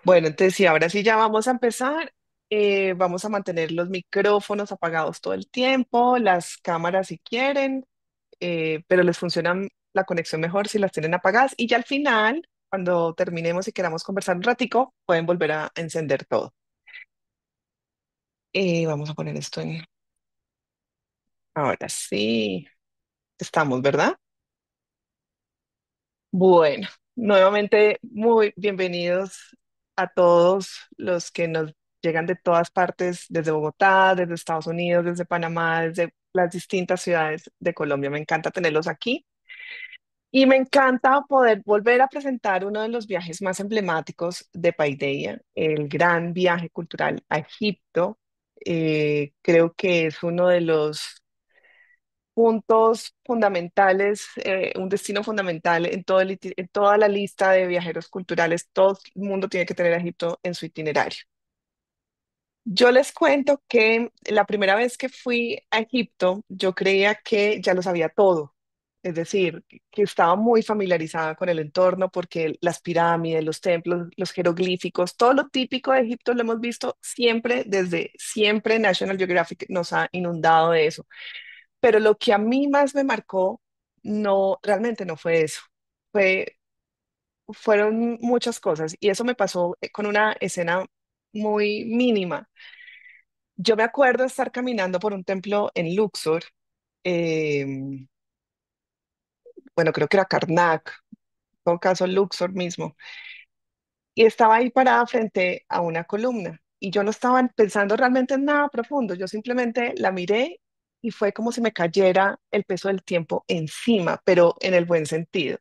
Bueno, entonces sí, ahora sí ya vamos a empezar. Vamos a mantener los micrófonos apagados todo el tiempo, las cámaras si quieren, pero les funciona la conexión mejor si las tienen apagadas. Y ya al final, cuando terminemos y queramos conversar un ratico, pueden volver a encender todo. Vamos a poner esto en... Ahora sí, estamos, ¿verdad? Bueno, nuevamente muy bienvenidos a todos los que nos llegan de todas partes, desde Bogotá, desde Estados Unidos, desde Panamá, desde las distintas ciudades de Colombia. Me encanta tenerlos aquí y me encanta poder volver a presentar uno de los viajes más emblemáticos de Paideia, el gran viaje cultural a Egipto. Creo que es uno de los puntos fundamentales, un destino fundamental en en toda la lista de viajeros culturales. Todo el mundo tiene que tener a Egipto en su itinerario. Yo les cuento que la primera vez que fui a Egipto, yo creía que ya lo sabía todo. Es decir, que estaba muy familiarizada con el entorno porque las pirámides, los templos, los jeroglíficos, todo lo típico de Egipto lo hemos visto siempre, desde siempre National Geographic nos ha inundado de eso. Pero lo que a mí más me marcó, no, realmente no fue eso. Fue, fueron muchas cosas y eso me pasó con una escena muy mínima. Yo me acuerdo estar caminando por un templo en Luxor, eh, bueno, creo que era Karnak, en todo caso Luxor mismo, y estaba ahí parada frente a una columna y yo no estaba pensando realmente en nada profundo, yo simplemente la miré y fue como si me cayera el peso del tiempo encima, pero en el buen sentido.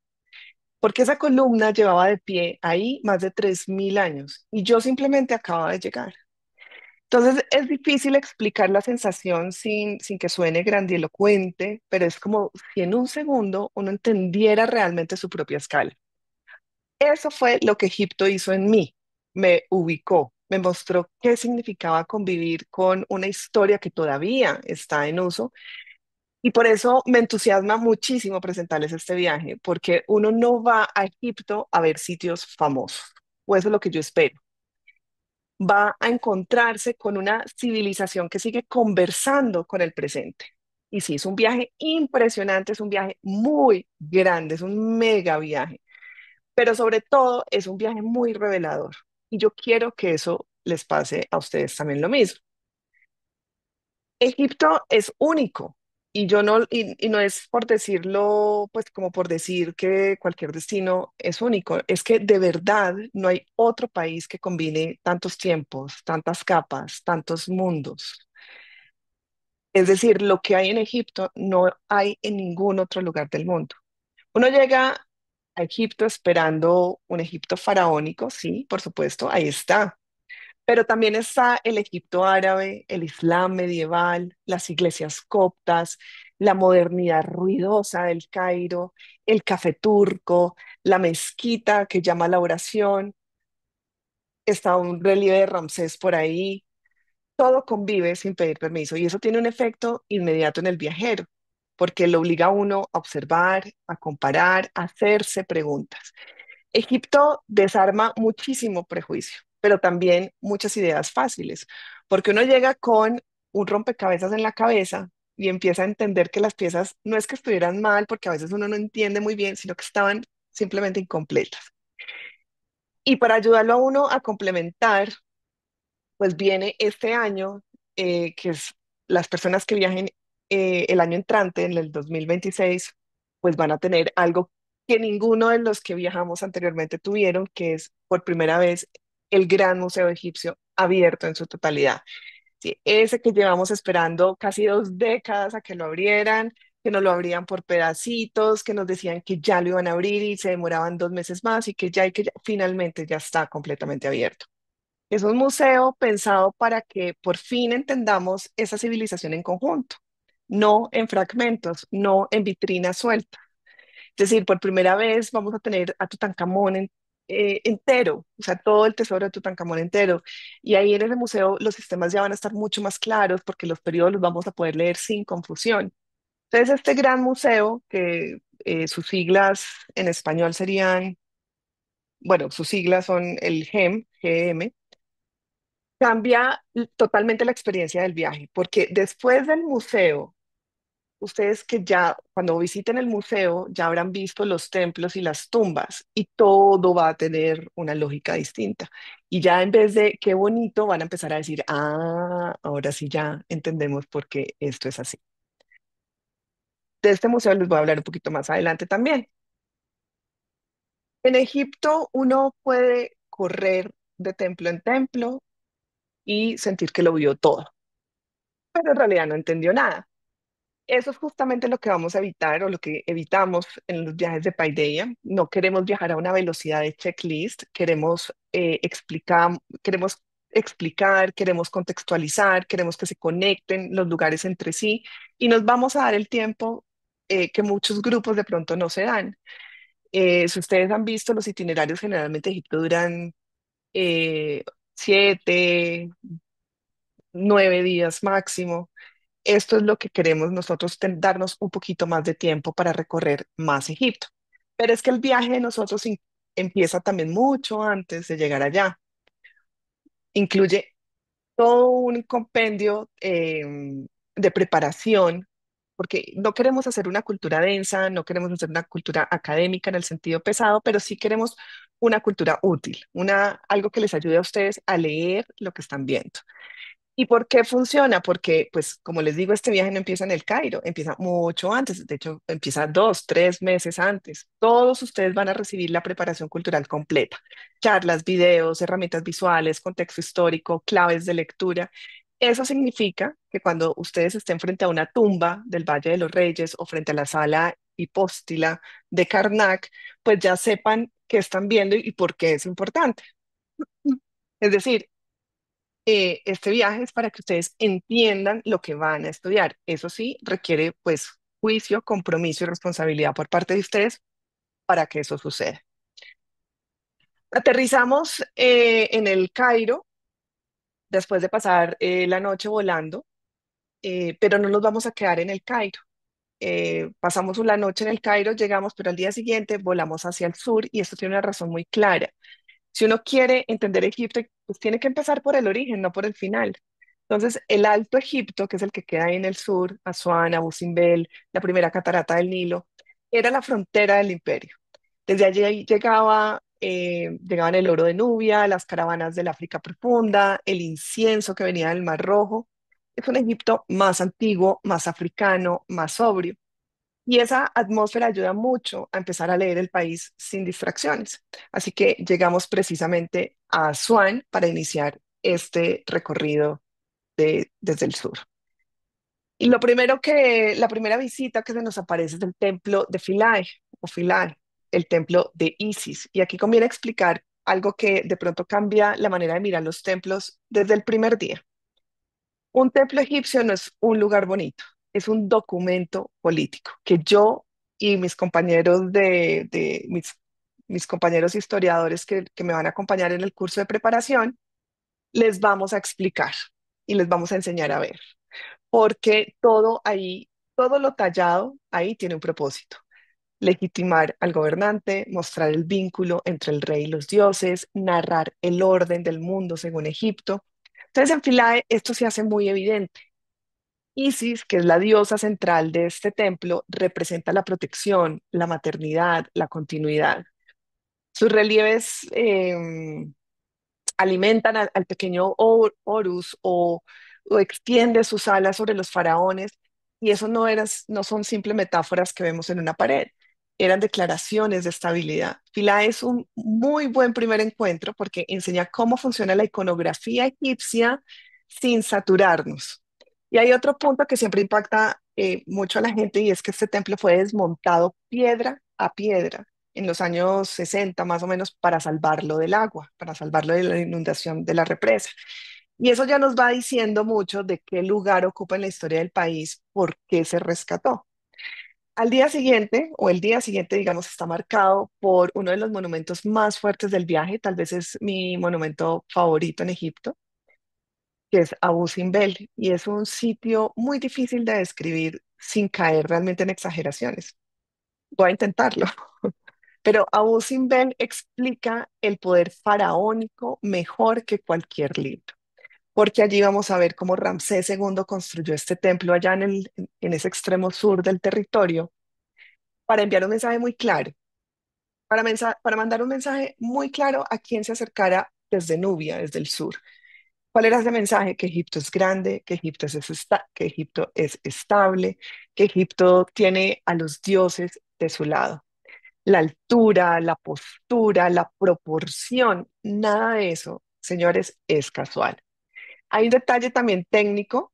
Porque esa columna llevaba de pie ahí más de 3000 años y yo simplemente acababa de llegar. Entonces es difícil explicar la sensación sin que suene grandilocuente, pero es como si en un segundo uno entendiera realmente su propia escala. Eso fue lo que Egipto hizo en mí. Me ubicó, me mostró qué significaba convivir con una historia que todavía está en uso y por eso me entusiasma muchísimo presentarles este viaje, porque uno no va a Egipto a ver sitios famosos, o eso es lo que yo espero. Va a encontrarse con una civilización que sigue conversando con el presente. Y sí, es un viaje impresionante, es un viaje muy grande, es un mega viaje, pero sobre todo es un viaje muy revelador. Y yo quiero que eso les pase a ustedes también lo mismo. Egipto es único y yo no, y no es por decirlo, pues como por decir que cualquier destino es único, es que de verdad no hay otro país que combine tantos tiempos, tantas capas, tantos mundos. Es decir, lo que hay en Egipto no hay en ningún otro lugar del mundo. Uno llega a Egipto esperando un Egipto faraónico, sí, por supuesto, ahí está, pero también está el Egipto árabe, el Islam medieval, las iglesias coptas, la modernidad ruidosa del Cairo, el café turco, la mezquita que llama a la oración, está un relieve de Ramsés por ahí. Todo convive sin pedir permiso y eso tiene un efecto inmediato en el viajero, porque lo obliga a uno a observar, a comparar, a hacerse preguntas. Egipto desarma muchísimo prejuicio, pero también muchas ideas fáciles, porque uno llega con un rompecabezas en la cabeza y empieza a entender que las piezas no es que estuvieran mal, porque a veces uno no entiende muy bien, sino que estaban simplemente incompletas. Y para ayudarlo a uno a complementar, pues viene este año, que es las personas que viajen el año entrante, en el 2026, pues van a tener algo que ninguno de los que viajamos anteriormente tuvieron, que es por primera vez el Gran Museo Egipcio abierto en su totalidad. Sí, ese que llevamos esperando casi 2 décadas a que lo abrieran, que nos lo abrían por pedacitos, que nos decían que ya lo iban a abrir y se demoraban 2 meses más y que ya, finalmente ya está completamente abierto. Es un museo pensado para que por fin entendamos esa civilización en conjunto, no en fragmentos, no en vitrinas sueltas. Es decir, por primera vez vamos a tener a Tutankamón entero, o sea, todo el tesoro de Tutankamón entero. Y ahí en ese museo los sistemas ya van a estar mucho más claros porque los periodos los vamos a poder leer sin confusión. Entonces, este gran museo, que sus siglas en español serían bueno, sus siglas son el GEM, cambia totalmente la experiencia del viaje, porque después del museo, ustedes que ya cuando visiten el museo ya habrán visto los templos y las tumbas y todo va a tener una lógica distinta. Y ya en vez de qué bonito, van a empezar a decir, ah, ahora sí ya entendemos por qué esto es así. De este museo les voy a hablar un poquito más adelante también. En Egipto uno puede correr de templo en templo y sentir que lo vio todo, pero en realidad no entendió nada. Eso es justamente lo que vamos a evitar o lo que evitamos en los viajes de Paideia. No queremos viajar a una velocidad de checklist, queremos explicar, queremos contextualizar, queremos que se conecten los lugares entre sí y nos vamos a dar el tiempo que muchos grupos de pronto no se dan. Si ustedes han visto, los itinerarios generalmente de Egipto duran 7, 9 días máximo. Esto es lo que queremos nosotros, darnos un poquito más de tiempo para recorrer más Egipto. Pero es que el viaje de nosotros empieza también mucho antes de llegar allá. Incluye todo un compendio de preparación, porque no queremos hacer una cultura densa, no queremos hacer una cultura académica en el sentido pesado, pero sí queremos una cultura útil, algo que les ayude a ustedes a leer lo que están viendo. ¿Y por qué funciona? Porque, pues, como les digo, este viaje no empieza en el Cairo, empieza mucho antes, de hecho, empieza 2, 3 meses antes. Todos ustedes van a recibir la preparación cultural completa, charlas, videos, herramientas visuales, contexto histórico, claves de lectura. Eso significa que cuando ustedes estén frente a una tumba del Valle de los Reyes o frente a la sala hipóstila de Karnak, pues ya sepan qué están viendo y por qué es importante. Es decir, este viaje es para que ustedes entiendan lo que van a estudiar. Eso sí, requiere pues juicio, compromiso y responsabilidad por parte de ustedes para que eso suceda. Aterrizamos en el Cairo después de pasar la noche volando, pero no nos vamos a quedar en el Cairo. Pasamos la noche en el Cairo, llegamos, pero al día siguiente volamos hacia el sur y esto tiene una razón muy clara. Si uno quiere entender Egipto, pues tiene que empezar por el origen, no por el final. Entonces, el Alto Egipto, que es el que queda ahí en el sur, Asuán, Abu Simbel, la primera catarata del Nilo, era la frontera del imperio. Desde allí llegaban el oro de Nubia, las caravanas del África profunda, el incienso que venía del Mar Rojo. Es un Egipto más antiguo, más africano, más sobrio. Y esa atmósfera ayuda mucho a empezar a leer el país sin distracciones. Así que llegamos precisamente a Asuán para iniciar este recorrido desde el sur. Y la primera visita que se nos aparece es el templo de Philae o Philae, el templo de Isis. Y aquí conviene explicar algo que de pronto cambia la manera de mirar los templos desde el primer día. Un templo egipcio no es un lugar bonito, es un documento político que yo y mis compañeros mis compañeros historiadores que me van a acompañar en el curso de preparación, les vamos a explicar y les vamos a enseñar a ver, porque todo ahí, todo lo tallado ahí tiene un propósito. Legitimar al gobernante, mostrar el vínculo entre el rey y los dioses, narrar el orden del mundo según Egipto. Entonces, en Philae esto se hace muy evidente. Isis, que es la diosa central de este templo, representa la protección, la maternidad, la continuidad. Sus relieves alimentan al pequeño Horus o extiende sus alas sobre los faraones, y eso no son simples metáforas que vemos en una pared, eran declaraciones de estabilidad. Fila es un muy buen primer encuentro porque enseña cómo funciona la iconografía egipcia sin saturarnos. Y hay otro punto que siempre impacta mucho a la gente y es que este templo fue desmontado piedra a piedra en los años 60 más o menos para salvarlo del agua, para salvarlo de la inundación de la represa. Y eso ya nos va diciendo mucho de qué lugar ocupa en la historia del país, por qué se rescató. Al día siguiente, o el día siguiente, digamos, está marcado por uno de los monumentos más fuertes del viaje, tal vez es mi monumento favorito en Egipto, que es Abu Simbel, y es un sitio muy difícil de describir sin caer realmente en exageraciones. Voy a intentarlo. Pero Abu Simbel explica el poder faraónico mejor que cualquier libro, porque allí vamos a ver cómo Ramsés II construyó este templo allá en ese extremo sur del territorio para enviar un mensaje muy claro, para mandar un mensaje muy claro a quien se acercara desde Nubia, desde el sur. ¿Cuál era ese mensaje? Que Egipto es grande, que Egipto es estable, que Egipto tiene a los dioses de su lado. La altura, la postura, la proporción, nada de eso, señores, es casual. Hay un detalle también técnico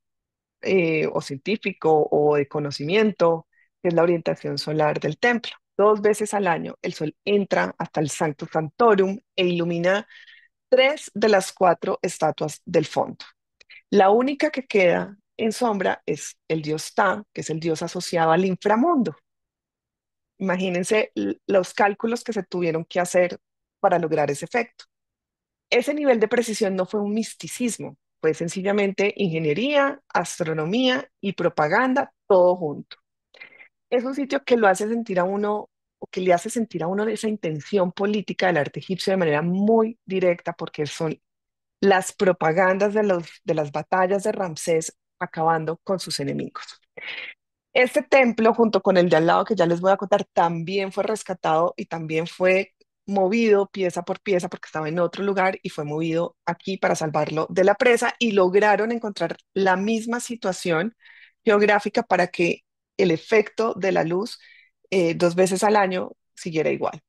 o científico o de conocimiento, que es la orientación solar del templo. 2 veces al año el sol entra hasta el Sanctum Sanctorum e ilumina tres de las cuatro estatuas del fondo. La única que queda en sombra es el dios Ta, que es el dios asociado al inframundo. Imagínense los cálculos que se tuvieron que hacer para lograr ese efecto. Ese nivel de precisión no fue un misticismo, fue sencillamente ingeniería, astronomía y propaganda, todo junto. Es un sitio que lo hace sentir a uno, o que le hace sentir a uno de esa intención política del arte egipcio de manera muy directa, porque son las propagandas de las batallas de Ramsés acabando con sus enemigos. Este templo, junto con el de al lado que ya les voy a contar, también fue rescatado y también fue movido pieza por pieza porque estaba en otro lugar y fue movido aquí para salvarlo de la presa y lograron encontrar la misma situación geográfica para que el efecto de la luz 2 veces al año siguiera igual.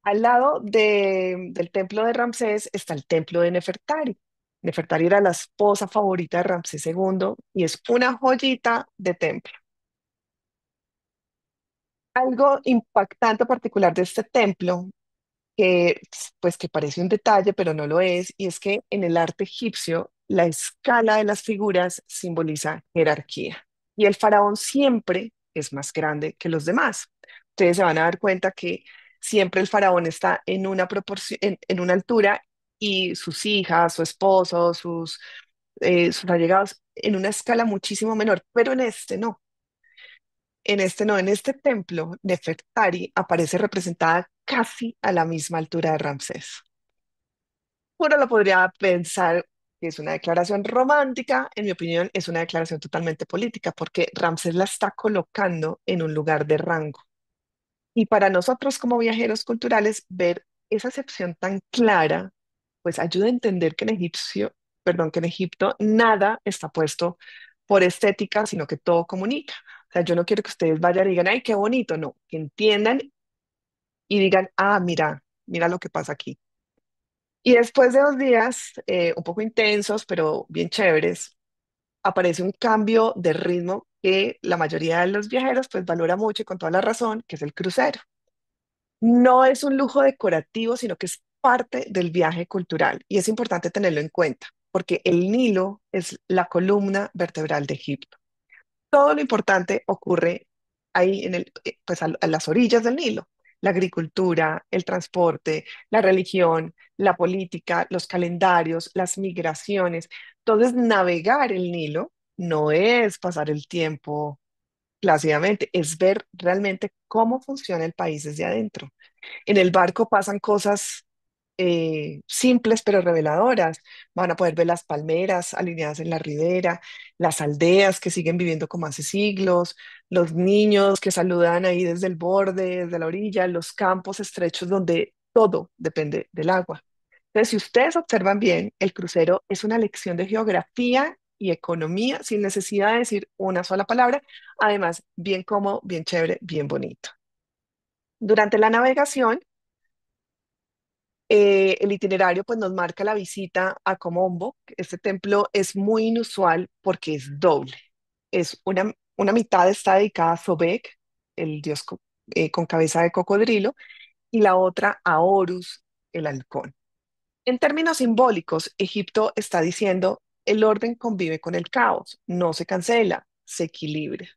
Al lado del templo de Ramsés está el templo de Nefertari. Nefertari era la esposa favorita de Ramsés II y es una joyita de templo. Algo impactante particular de este templo, que pues que parece un detalle, pero no lo es, y es que en el arte egipcio la escala de las figuras simboliza jerarquía y el faraón siempre es más grande que los demás. Ustedes se van a dar cuenta que siempre el faraón está en una proporción, en una altura y sus hijas, su esposo, sus allegados en una escala muchísimo menor, pero en este no. En este no, en este templo, Nefertari aparece representada casi a la misma altura de Ramsés. Uno lo podría pensar que es una declaración romántica, en mi opinión es una declaración totalmente política, porque Ramsés la está colocando en un lugar de rango. Y para nosotros como viajeros culturales, ver esa excepción tan clara, pues ayuda a entender que en Egipto nada está puesto por estética, sino que todo comunica. O sea, yo no quiero que ustedes vayan y digan, ay, qué bonito, no, que entiendan y digan, ah, mira, mira lo que pasa aquí. Y después de 2 días, un poco intensos, pero bien chéveres, aparece un cambio de ritmo que la mayoría de los viajeros pues valora mucho y con toda la razón, que es el crucero. No es un lujo decorativo, sino que es parte del viaje cultural y es importante tenerlo en cuenta, porque el Nilo es la columna vertebral de Egipto. Todo lo importante ocurre ahí pues a las orillas del Nilo. La agricultura, el transporte, la religión, la política, los calendarios, las migraciones. Entonces, navegar el Nilo no es pasar el tiempo plácidamente, es ver realmente cómo funciona el país desde adentro. En el barco pasan cosas simples pero reveladoras. Van a poder ver las palmeras alineadas en la ribera, las aldeas que siguen viviendo como hace siglos, los niños que saludan ahí desde el borde, desde la orilla, los campos estrechos donde todo depende del agua. Entonces, si ustedes observan bien, el crucero es una lección de geografía y economía sin necesidad de decir una sola palabra. Además, bien cómodo, bien chévere, bien bonito. Durante la navegación, el itinerario pues nos marca la visita a Komombo. Este templo es muy inusual porque es doble. Es una mitad está dedicada a Sobek, el dios con cabeza de cocodrilo, y la otra a Horus, el halcón. En términos simbólicos, Egipto está diciendo, el orden convive con el caos, no se cancela, se equilibra.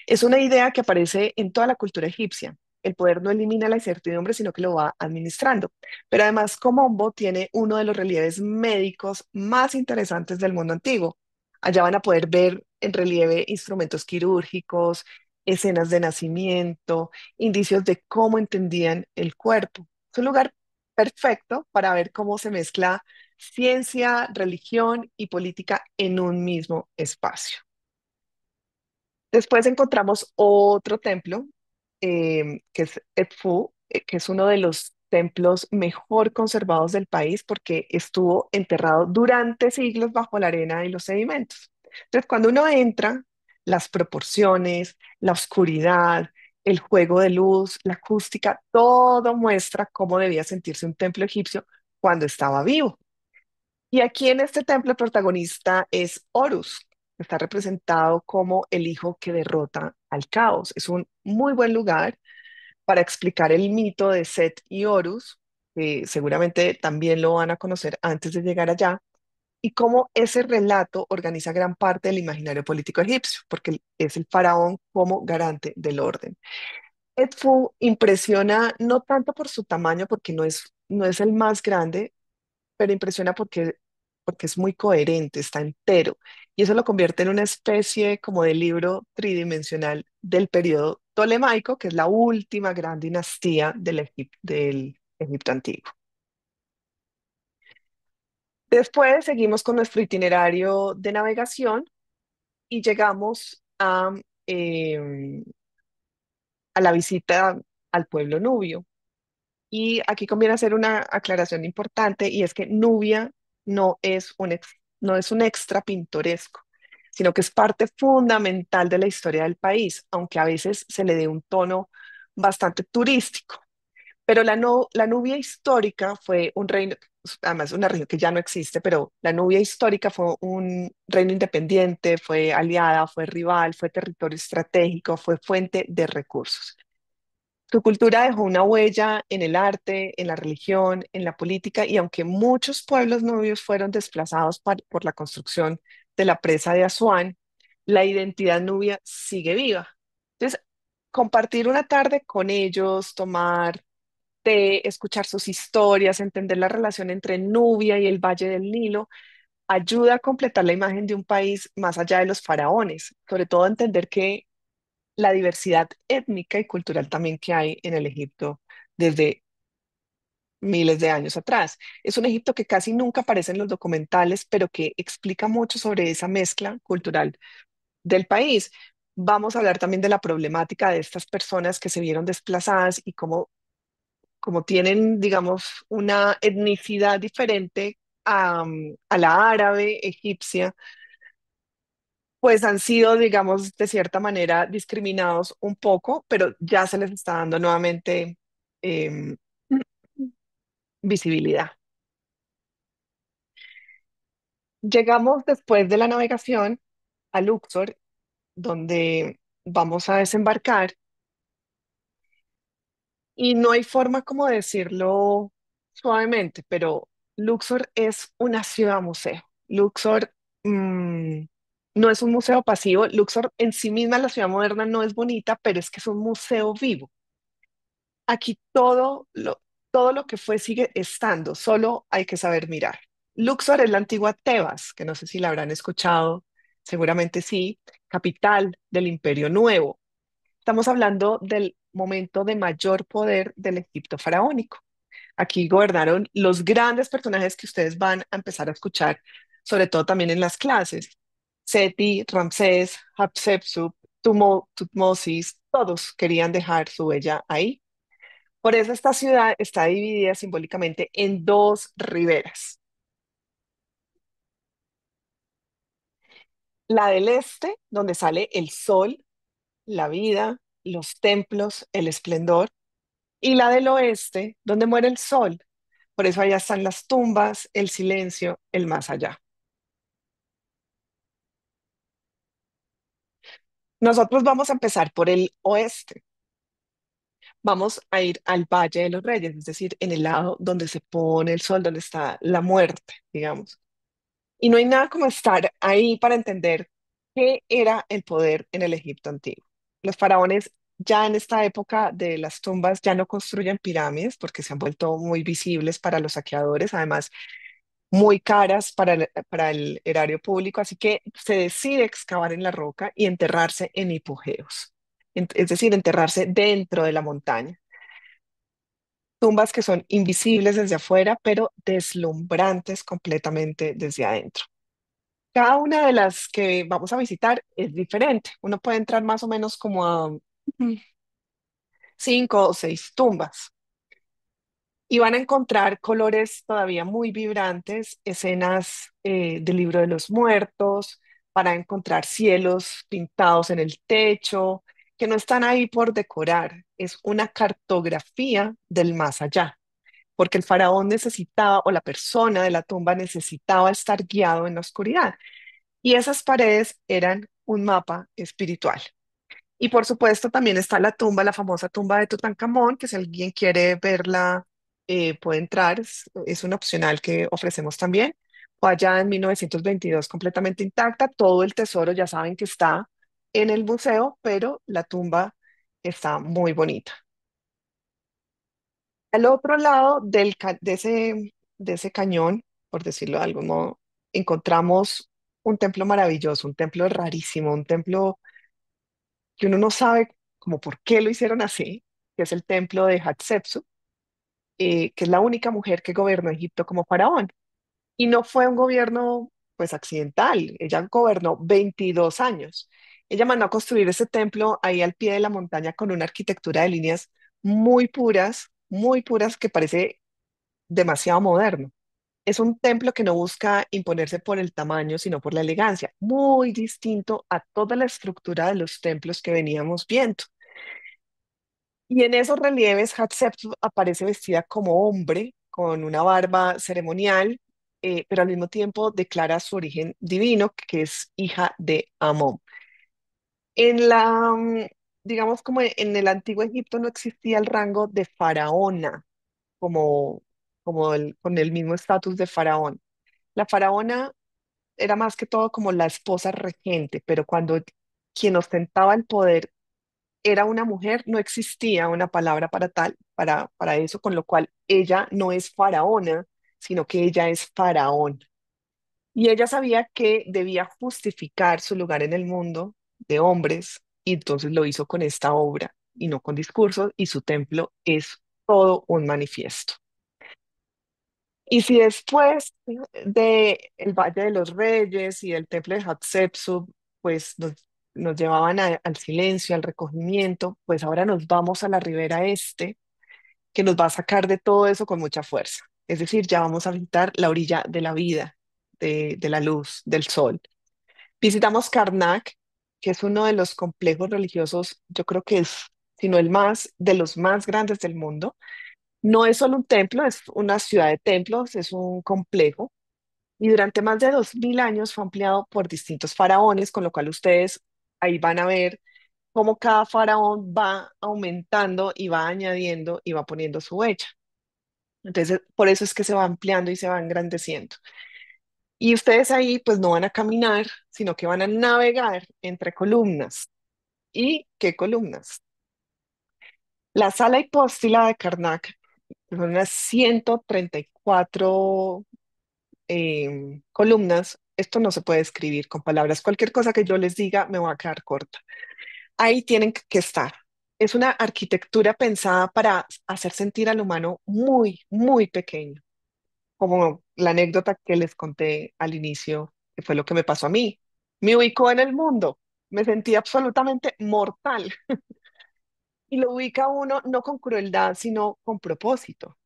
Es una idea que aparece en toda la cultura egipcia. El poder no elimina la incertidumbre, sino que lo va administrando. Pero además, Komombo tiene uno de los relieves médicos más interesantes del mundo antiguo. Allá van a poder ver en relieve instrumentos quirúrgicos, escenas de nacimiento, indicios de cómo entendían el cuerpo. Es un lugar perfecto para ver cómo se mezcla ciencia, religión y política en un mismo espacio. Después encontramos otro templo, que es Edfu, que es uno de los templos mejor conservados del país porque estuvo enterrado durante siglos bajo la arena y los sedimentos. Entonces, cuando uno entra, las proporciones, la oscuridad, el juego de luz, la acústica, todo muestra cómo debía sentirse un templo egipcio cuando estaba vivo. Y aquí en este templo el protagonista es Horus, que está representado como el hijo que derrota al caos. Es un muy buen lugar para explicar el mito de Set y Horus, que seguramente también lo van a conocer antes de llegar allá, y cómo ese relato organiza gran parte del imaginario político egipcio, porque es el faraón como garante del orden. Edfu impresiona no tanto por su tamaño, porque no es el más grande, pero impresiona porque es muy coherente, está entero. Y eso lo convierte en una especie como de libro tridimensional del periodo tolemaico, que es la última gran dinastía del Egipto antiguo. Después seguimos con nuestro itinerario de navegación y llegamos a la visita al pueblo nubio. Y aquí conviene hacer una aclaración importante y es que Nubia no es un extra pintoresco, sino que es parte fundamental de la historia del país, aunque a veces se le dé un tono bastante turístico. Pero la Nubia histórica fue un reino, además una región que ya no existe, pero la Nubia histórica fue un reino independiente, fue aliada, fue rival, fue territorio estratégico, fue fuente de recursos. Su cultura dejó una huella en el arte, en la religión, en la política, y aunque muchos pueblos nubios fueron desplazados por la construcción de la presa de Asuán, la identidad nubia sigue viva. Entonces, compartir una tarde con ellos, tomar té, escuchar sus historias, entender la relación entre Nubia y el Valle del Nilo, ayuda a completar la imagen de un país más allá de los faraones, sobre todo entender que la diversidad étnica y cultural también que hay en el Egipto desde miles de años atrás. Es un Egipto que casi nunca aparece en los documentales, pero que explica mucho sobre esa mezcla cultural del país. Vamos a hablar también de la problemática de estas personas que se vieron desplazadas y cómo tienen, digamos, una etnicidad diferente a la árabe, egipcia, pues han sido, digamos, de cierta manera discriminados un poco, pero ya se les está dando nuevamente em, visibilidad. Llegamos después de la navegación a Luxor, donde vamos a desembarcar y no hay forma como decirlo suavemente, pero Luxor es una ciudad museo. Luxor no es un museo pasivo. Luxor en sí misma, la ciudad moderna, no es bonita, pero es que es un museo vivo. Aquí todo lo que fue sigue estando, solo hay que saber mirar. Luxor es la antigua Tebas, que no sé si la habrán escuchado, seguramente sí, capital del Imperio Nuevo. Estamos hablando del momento de mayor poder del Egipto faraónico. Aquí gobernaron los grandes personajes que ustedes van a empezar a escuchar, sobre todo también en las clases. Seti, Ramsés, Hatshepsut, Tutmosis, todos querían dejar su huella ahí. Por eso esta ciudad está dividida simbólicamente en dos riberas. La del este, donde sale el sol, la vida, los templos, el esplendor, y la del oeste, donde muere el sol. Por eso allá están las tumbas, el silencio, el más allá. Nosotros vamos a empezar por el oeste. Vamos a ir al Valle de los Reyes, es decir, en el lado donde se pone el sol, donde está la muerte, digamos. Y no hay nada como estar ahí para entender qué era el poder en el Egipto antiguo. Los faraones ya en esta época de las tumbas ya no construyen pirámides porque se han vuelto muy visibles para los saqueadores, además muy caras para el erario público, así que se decide excavar en la roca y enterrarse en hipogeos. es decir, enterrarse dentro de la montaña. Tumbas que son invisibles desde afuera, pero deslumbrantes completamente desde adentro. Cada una de las que vamos a visitar es diferente. Uno puede entrar más o menos como a 5 o 6 tumbas y van a encontrar colores todavía muy vibrantes, escenas del libro de los muertos, van a encontrar cielos pintados en el techo, que no están ahí por decorar, es una cartografía del más allá, porque el faraón necesitaba, o la persona de la tumba necesitaba estar guiado en la oscuridad, y esas paredes eran un mapa espiritual. Y por supuesto también está la tumba, la famosa tumba de Tutankamón, que si alguien quiere verla, puede entrar, es un opcional que ofrecemos también. Fue allá en 1922 completamente intacta, todo el tesoro ya saben que está en el museo, pero la tumba está muy bonita. Al otro lado de ese cañón, por decirlo de algún modo, encontramos un templo maravilloso, un templo rarísimo, un templo que uno no sabe como por qué lo hicieron así, que es el templo de Hatshepsut, que es la única mujer que gobernó Egipto como faraón. Y no fue un gobierno pues accidental, ella gobernó 22 años. Ella mandó a construir ese templo ahí al pie de la montaña con una arquitectura de líneas muy puras, que parece demasiado moderno. Es un templo que no busca imponerse por el tamaño, sino por la elegancia, muy distinto a toda la estructura de los templos que veníamos viendo. Y en esos relieves, Hatshepsut aparece vestida como hombre, con una barba ceremonial, pero al mismo tiempo declara su origen divino, que es hija de Amón. En digamos, como en el antiguo Egipto no existía el rango de faraona, como, con el mismo estatus de faraón. La faraona era más que todo como la esposa regente, pero cuando quien ostentaba el poder era una mujer, no existía una palabra para eso, con lo cual ella no es faraona, sino que ella es faraón. Y ella sabía que debía justificar su lugar en el mundo de hombres, y entonces lo hizo con esta obra y no con discursos, y su templo es todo un manifiesto. Y si después de el Valle de los Reyes y el templo de Hatshepsut, pues nos llevaban al silencio, al recogimiento, pues ahora nos vamos a la ribera este, que nos va a sacar de todo eso con mucha fuerza. Es decir, ya vamos a visitar la orilla de la vida, de la luz, del sol. Visitamos Karnak, que es uno de los complejos religiosos, yo creo que es, sino el más, de los más grandes del mundo. No es solo un templo, es una ciudad de templos, es un complejo, y durante más de 2000 años fue ampliado por distintos faraones, con lo cual ustedes ahí van a ver cómo cada faraón va aumentando y va añadiendo y va poniendo su huella. Entonces, por eso es que se va ampliando y se va engrandeciendo. Y ustedes ahí pues no van a caminar, sino que van a navegar entre columnas. ¿Y qué columnas? La sala hipóstila de Karnak, que son unas 134 columnas. Esto no se puede escribir con palabras. Cualquier cosa que yo les diga me va a quedar corta. Ahí tienen que estar. Es una arquitectura pensada para hacer sentir al humano muy pequeño, como la anécdota que les conté al inicio, que fue lo que me pasó a mí. Me ubicó en el mundo, me sentí absolutamente mortal y lo ubica uno no con crueldad, sino con propósito.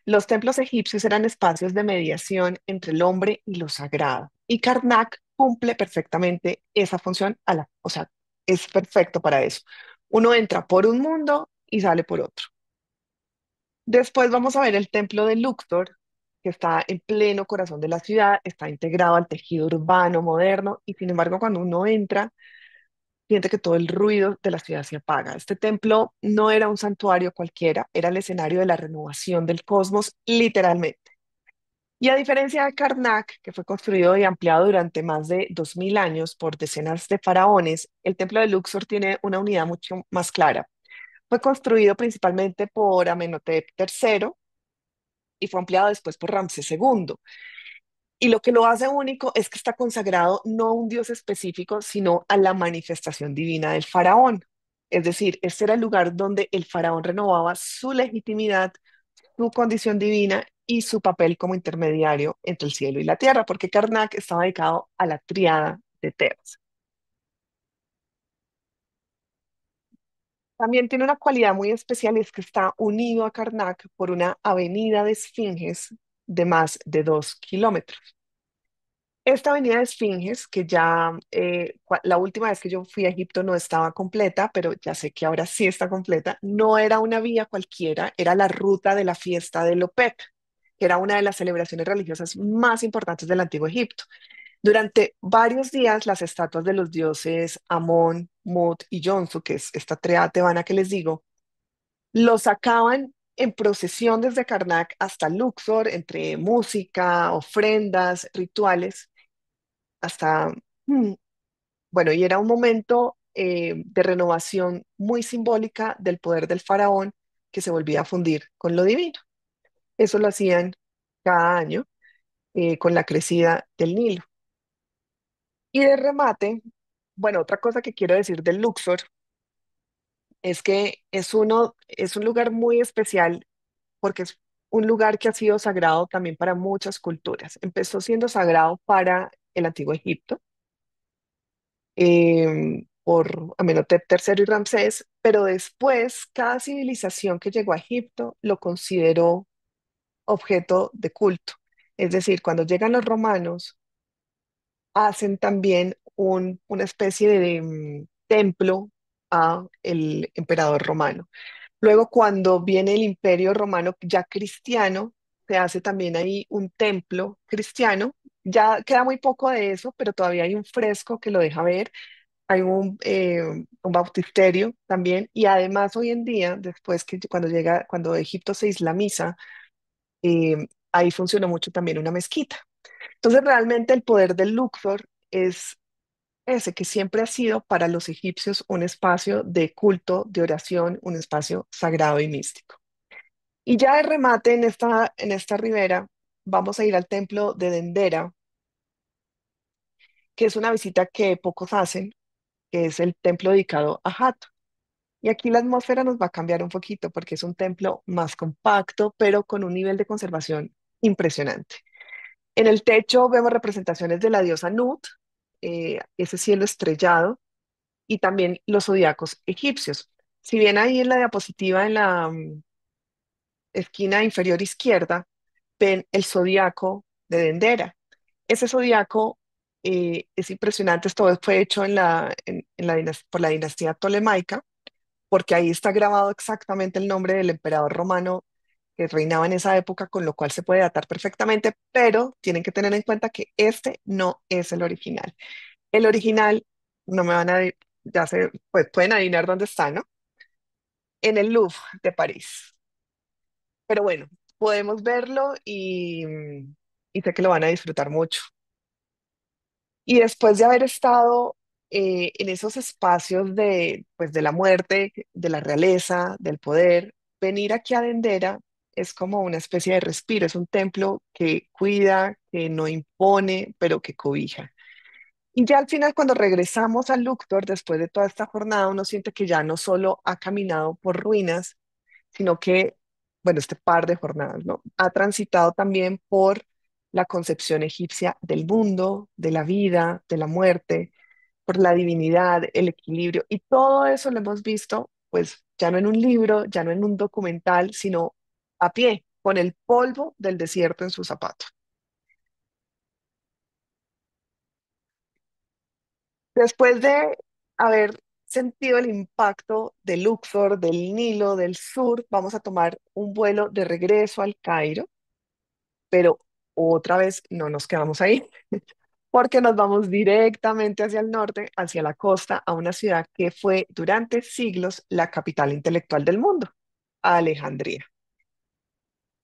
Los templos egipcios eran espacios de mediación entre el hombre y lo sagrado, y Karnak cumple perfectamente esa función, o sea, es perfecto para eso. Uno entra por un mundo y sale por otro. Después vamos a ver el templo de Luxor, que está en pleno corazón de la ciudad, está integrado al tejido urbano moderno, y sin embargo cuando uno entra, siente que todo el ruido de la ciudad se apaga. Este templo no era un santuario cualquiera, era el escenario de la renovación del cosmos, literalmente. Y a diferencia de Karnak, que fue construido y ampliado durante más de 2000 años por decenas de faraones, el templo de Luxor tiene una unidad mucho más clara. Fue construido principalmente por Amenhotep III y fue ampliado después por Ramsés II. Y lo que lo hace único es que está consagrado no a un dios específico, sino a la manifestación divina del faraón. Es decir, este era el lugar donde el faraón renovaba su legitimidad, su condición divina y su papel como intermediario entre el cielo y la tierra, porque Karnak estaba dedicado a la tríada de Tebas. También tiene una cualidad muy especial y es que está unido a Karnak por una avenida de esfinges de más de 2 kilómetros. Esta avenida de Esfinges, que ya la última vez que yo fui a Egipto no estaba completa, pero ya sé que ahora sí está completa, no era una vía cualquiera, era la ruta de la fiesta de Lopet, que era una de las celebraciones religiosas más importantes del Antiguo Egipto. Durante varios días, las estatuas de los dioses Amón, Mut y Yonsu, que es esta triada tebana que les digo, los sacaban en procesión desde Karnak hasta Luxor, entre música, ofrendas, rituales hasta, mm, bueno, y era un momento de renovación muy simbólica del poder del faraón que se volvía a fundir con lo divino. Eso lo hacían cada año con la crecida del Nilo. Y de remate, bueno, otra cosa que quiero decir del Luxor es que es un lugar muy especial porque es un lugar que ha sido sagrado también para muchas culturas. Empezó siendo sagrado para el antiguo Egipto por Amenhotep III y Ramsés, pero después cada civilización que llegó a Egipto lo consideró objeto de culto. Es decir, cuando llegan los romanos, hacen también una especie de templo a el emperador romano. Luego, cuando viene el Imperio Romano ya cristiano, se hace también ahí un templo cristiano. Ya queda muy poco de eso, pero todavía hay un fresco que lo deja ver. Hay un baptisterio también, y además hoy en día, después que cuando Egipto se islamiza, ahí funcionó mucho también una mezquita. Entonces, realmente el poder del Luxor es ese que siempre ha sido para los egipcios un espacio de culto, de oración, un espacio sagrado y místico. Y ya de remate en esta ribera, vamos a ir al templo de Dendera, que es una visita que pocos hacen, que es el templo dedicado a Hathor. Y aquí la atmósfera nos va a cambiar un poquito porque es un templo más compacto, pero con un nivel de conservación impresionante. En el techo vemos representaciones de la diosa Nut, ese cielo estrellado, y también los zodiacos egipcios. Si bien ahí en la diapositiva, en la esquina inferior izquierda, ven el zodiaco de Dendera. Ese zodiaco es impresionante, esto fue hecho por la dinastía tolemaica porque ahí está grabado exactamente el nombre del emperador romano que reinaba en esa época, con lo cual se puede datar perfectamente, pero tienen que tener en cuenta que este no es el original. El original, no me van a, ya se, pues pueden adivinar dónde está, ¿no? En el Louvre de París. Pero bueno, podemos verlo y sé que lo van a disfrutar mucho. Y después de haber estado en esos espacios pues, de la muerte, de la realeza, del poder, venir aquí a Dendera es como una especie de respiro, es un templo que cuida, que no impone, pero que cobija. Y ya al final, cuando regresamos al Luxor, después de toda esta jornada, uno siente que ya no solo ha caminado por ruinas, sino que, bueno, este par de jornadas, ¿no? Ha transitado también por la concepción egipcia del mundo, de la vida, de la muerte, por la divinidad, el equilibrio, y todo eso lo hemos visto, pues ya no en un libro, ya no en un documental, sino a pie, con el polvo del desierto en sus zapatos. Después de haber sentido el impacto de Luxor, del Nilo, del sur, vamos a tomar un vuelo de regreso al Cairo, pero otra vez no nos quedamos ahí, porque nos vamos directamente hacia el norte, hacia la costa, a una ciudad que fue durante siglos la capital intelectual del mundo, Alejandría.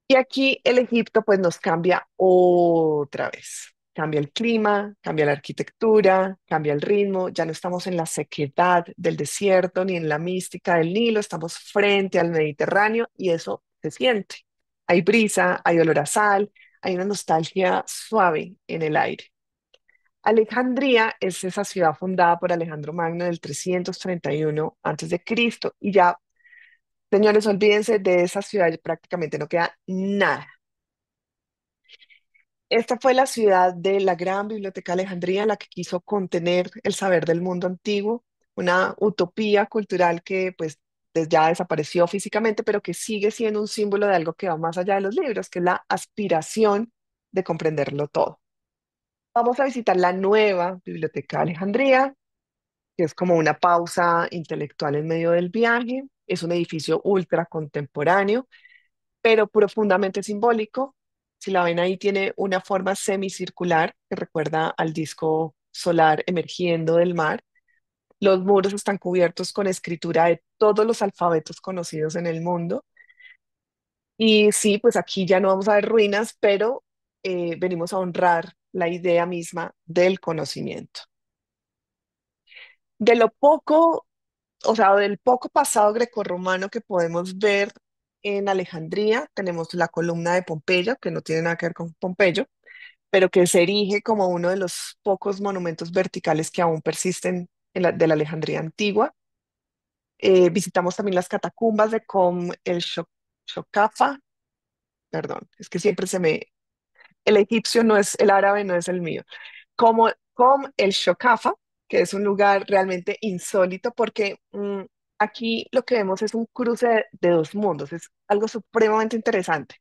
Y aquí el Egipto pues nos cambia otra vez. Cambia el clima, cambia la arquitectura, cambia el ritmo. Ya no estamos en la sequedad del desierto ni en la mística del Nilo, estamos frente al Mediterráneo y eso se siente. Hay brisa, hay olor a sal, hay una nostalgia suave en el aire. Alejandría es esa ciudad fundada por Alejandro Magno en el 331 antes de Cristo. Y ya, señores, olvídense de esa ciudad, prácticamente no queda nada. Esta fue la ciudad de la gran Biblioteca de Alejandría, la que quiso contener el saber del mundo antiguo, una utopía cultural que pues ya desapareció físicamente, pero que sigue siendo un símbolo de algo que va más allá de los libros, que es la aspiración de comprenderlo todo. Vamos a visitar la nueva Biblioteca de Alejandría, que es como una pausa intelectual en medio del viaje. Es un edificio ultra contemporáneo, pero profundamente simbólico. Si la ven ahí, tiene una forma semicircular que recuerda al disco solar emergiendo del mar. Los muros están cubiertos con escritura de todos los alfabetos conocidos en el mundo. Y sí, pues aquí ya no vamos a ver ruinas, pero venimos a honrar la idea misma del conocimiento. De lo poco, o sea, del poco pasado grecorromano que podemos ver en Alejandría, tenemos la columna de Pompeya, que no tiene nada que ver con Pompeyo, pero que se erige como uno de los pocos monumentos verticales que aún persisten de la Alejandría antigua. Visitamos también las catacumbas de Shokafa, perdón, es que siempre el egipcio no es, el árabe no es el mío, como el Shokafa, que es un lugar realmente insólito porque aquí lo que vemos es un cruce de dos mundos, es algo supremamente interesante.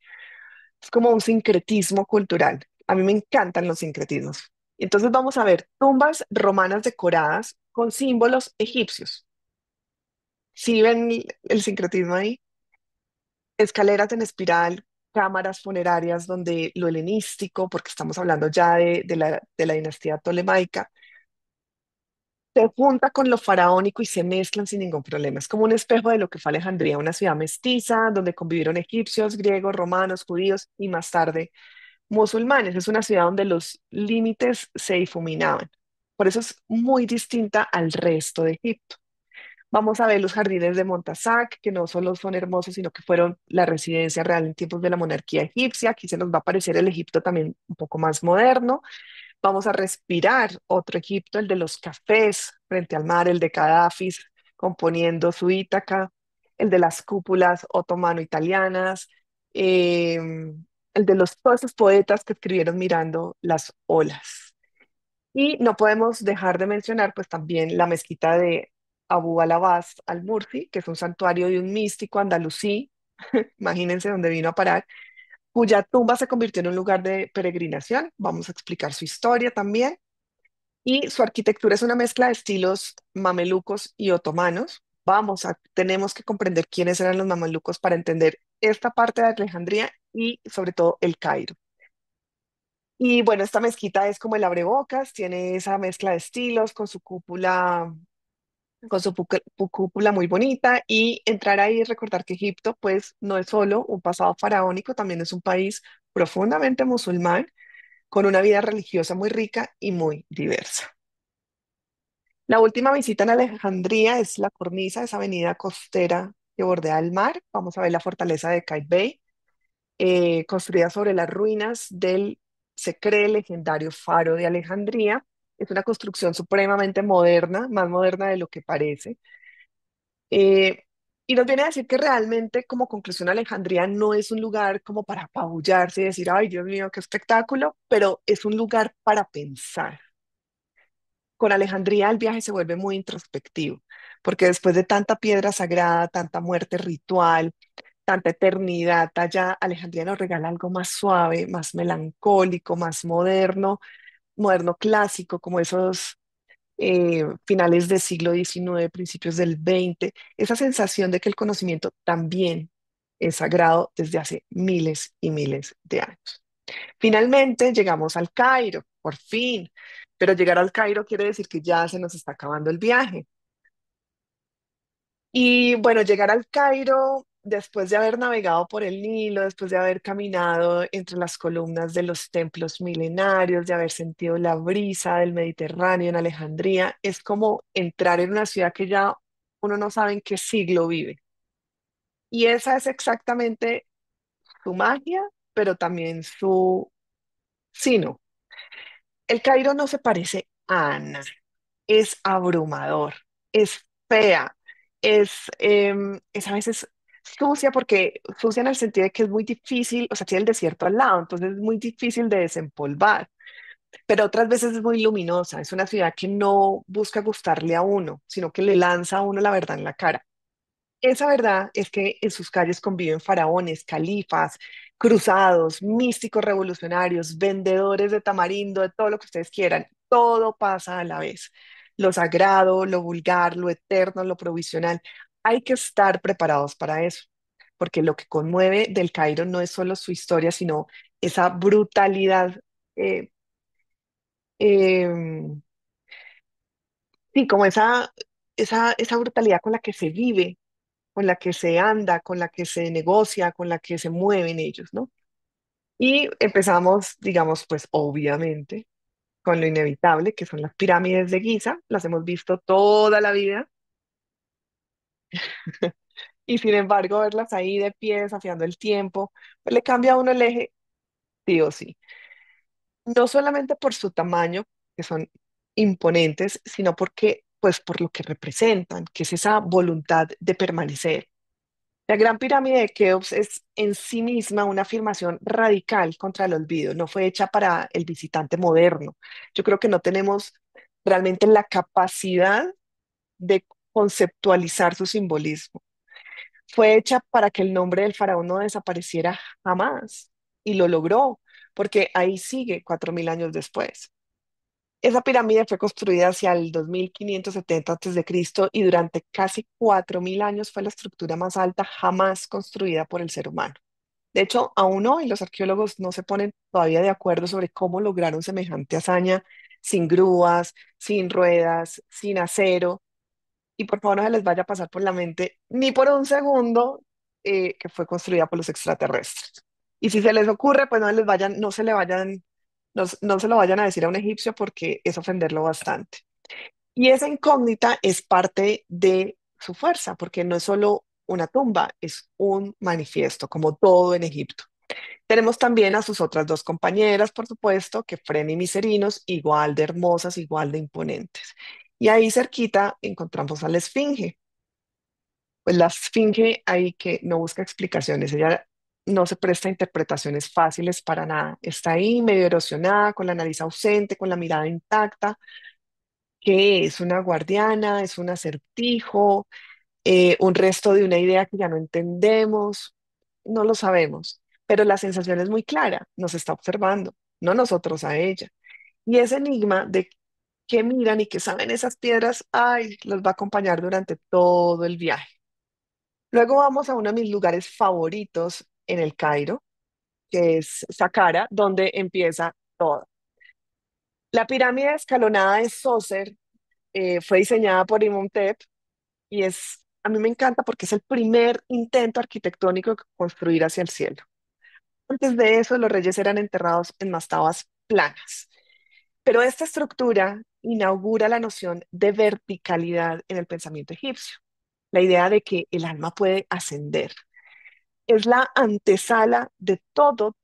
Es como un sincretismo cultural. A mí me encantan los sincretismos. Entonces vamos a ver tumbas romanas decoradas con símbolos egipcios. ¿Sí ven el sincretismo ahí? Escaleras en espiral, cámaras funerarias donde lo helenístico, porque estamos hablando ya de la dinastía tolemaica, se junta con lo faraónico y se mezclan sin ningún problema. Es como un espejo de lo que fue Alejandría, una ciudad mestiza donde convivieron egipcios, griegos, romanos, judíos y más tarde musulmanes. Es una ciudad donde los límites se difuminaban. Por eso es muy distinta al resto de Egipto. Vamos a ver los jardines de Montazac, que no solo son hermosos, sino que fueron la residencia real en tiempos de la monarquía egipcia. Aquí se nos va a aparecer el Egipto también un poco más moderno. Vamos a respirar otro Egipto, el de los cafés frente al mar, el de Kadafis componiendo su Ítaca, el de las cúpulas otomano-italianas, eh, el de todos esos poetas que escribieron mirando las olas. Y no podemos dejar de mencionar pues también la mezquita de Abu al-Abbas al-Mursi, que es un santuario de un místico andalusí, imagínense dónde vino a parar, cuya tumba se convirtió en un lugar de peregrinación. Vamos a explicar su historia también. Y su arquitectura es una mezcla de estilos mamelucos y otomanos. Tenemos que comprender quiénes eran los mamelucos para entender esta parte de Alejandría y sobre todo el Cairo. Y bueno, esta mezquita es como el abrebocas, tiene esa mezcla de estilos con su cúpula muy bonita y entrar ahí y recordar que Egipto pues no es solo un pasado faraónico, también es un país profundamente musulmán con una vida religiosa muy rica y muy diversa. La última visita en Alejandría es la cornisa, esa avenida costera que bordea el mar. Vamos a ver la fortaleza de Qaitbay, construida sobre las ruinas del, se cree, legendario faro de Alejandría. Es una construcción supremamente moderna, más moderna de lo que parece. Eh, y nos viene a decir que realmente, como conclusión, Alejandría no es un lugar como para apabullarse y decir, ay, Dios mío, qué espectáculo, pero es un lugar para pensar. Con Alejandría el viaje se vuelve muy introspectivo, porque después de tanta piedra sagrada, tanta muerte ritual, tanta eternidad allá, Alejandría nos regala algo más suave, más melancólico, más moderno, moderno clásico, como esos finales del siglo XIX, principios del XX, esa sensación de que el conocimiento también es sagrado desde hace miles y miles de años. Finalmente llegamos al Cairo, por fin, pero llegar al Cairo quiere decir que ya se nos está acabando el viaje. Y bueno, llegar al Cairo, después de haber navegado por el Nilo, después de haber caminado entre las columnas de los templos milenarios, de haber sentido la brisa del Mediterráneo en Alejandría, es como entrar en una ciudad que ya uno no sabe en qué siglo vive. Y esa es exactamente su magia, pero también su sino. El Cairo no se parece a nada, es abrumador, es fea, es a veces sucia porque sucia en el sentido de que es muy difícil, o sea, tiene el desierto al lado, entonces es muy difícil de desempolvar, pero otras veces es muy luminosa, es una ciudad que no busca gustarle a uno, sino que le lanza a uno la verdad en la cara. Esa verdad es que en sus calles conviven faraones, califas, cruzados, místicos revolucionarios, vendedores de tamarindo, de todo lo que ustedes quieran. Todo pasa a la vez. Lo sagrado, lo vulgar, lo eterno, lo provisional. Hay que estar preparados para eso, porque lo que conmueve del Cairo no es solo su historia, sino esa brutalidad, eh, eh, sí, como esa brutalidad con la que se vive, con la que se anda, con la que se negocia, con la que se mueven ellos, ¿no? Y empezamos, digamos, pues obviamente, con lo inevitable, que son las pirámides de Giza, las hemos visto toda la vida, y sin embargo, verlas ahí de pie, desafiando el tiempo, pues le cambia a uno el eje, sí o sí. No solamente por su tamaño, que son imponentes, sino porque, pues por lo que representan, que es esa voluntad de permanecer. La Gran Pirámide de Keops es en sí misma una afirmación radical contra el olvido. No fue hecha para el visitante moderno. Yo creo que no tenemos realmente la capacidad de conceptualizar su simbolismo. Fue hecha para que el nombre del faraón no desapareciera jamás. Y lo logró, porque ahí sigue 4.000 años después. Esa pirámide fue construida hacia el 2570 a.C. y durante casi 4.000 años fue la estructura más alta jamás construida por el ser humano. De hecho, aún hoy los arqueólogos no se ponen todavía de acuerdo sobre cómo lograron semejante hazaña sin grúas, sin ruedas, sin acero. Y por favor no se les vaya a pasar por la mente ni por un segundo que fue construida por los extraterrestres. Y si se les ocurre, pues no se le vayan, no se lo vayan a decir a un egipcio porque es ofenderlo bastante. Y esa incógnita es parte de su fuerza, porque no es solo una tumba, es un manifiesto, como todo en Egipto. Tenemos también a sus otras dos compañeras, por supuesto, que Kefren y Miserinos, igual de hermosas, igual de imponentes. Y ahí cerquita encontramos a la Esfinge. Pues la Esfinge ahí que no busca explicaciones, ella no se presta a interpretaciones fáciles para nada. Está ahí medio erosionada, con la nariz ausente, con la mirada intacta. ¿Qué es? ¿Una guardiana? ¿Es un acertijo? ¿Un resto de una idea que ya no entendemos? No lo sabemos, pero la sensación es muy clara, nos está observando, no nosotros a ella. Y ese enigma de qué miran y qué saben esas piedras, ay, los va a acompañar durante todo el viaje. Luego vamos a uno de mis lugares favoritos en el Cairo, que es Saqqara, donde empieza todo. La pirámide escalonada de Djoser fue diseñada por Imhotep y a mí me encanta porque es el primer intento arquitectónico de construir hacia el cielo. Antes de eso, los reyes eran enterrados en mastabas planas. Pero esta estructura inaugura la noción de verticalidad en el pensamiento egipcio, la idea de que el alma puede ascender. Es la antesala de todo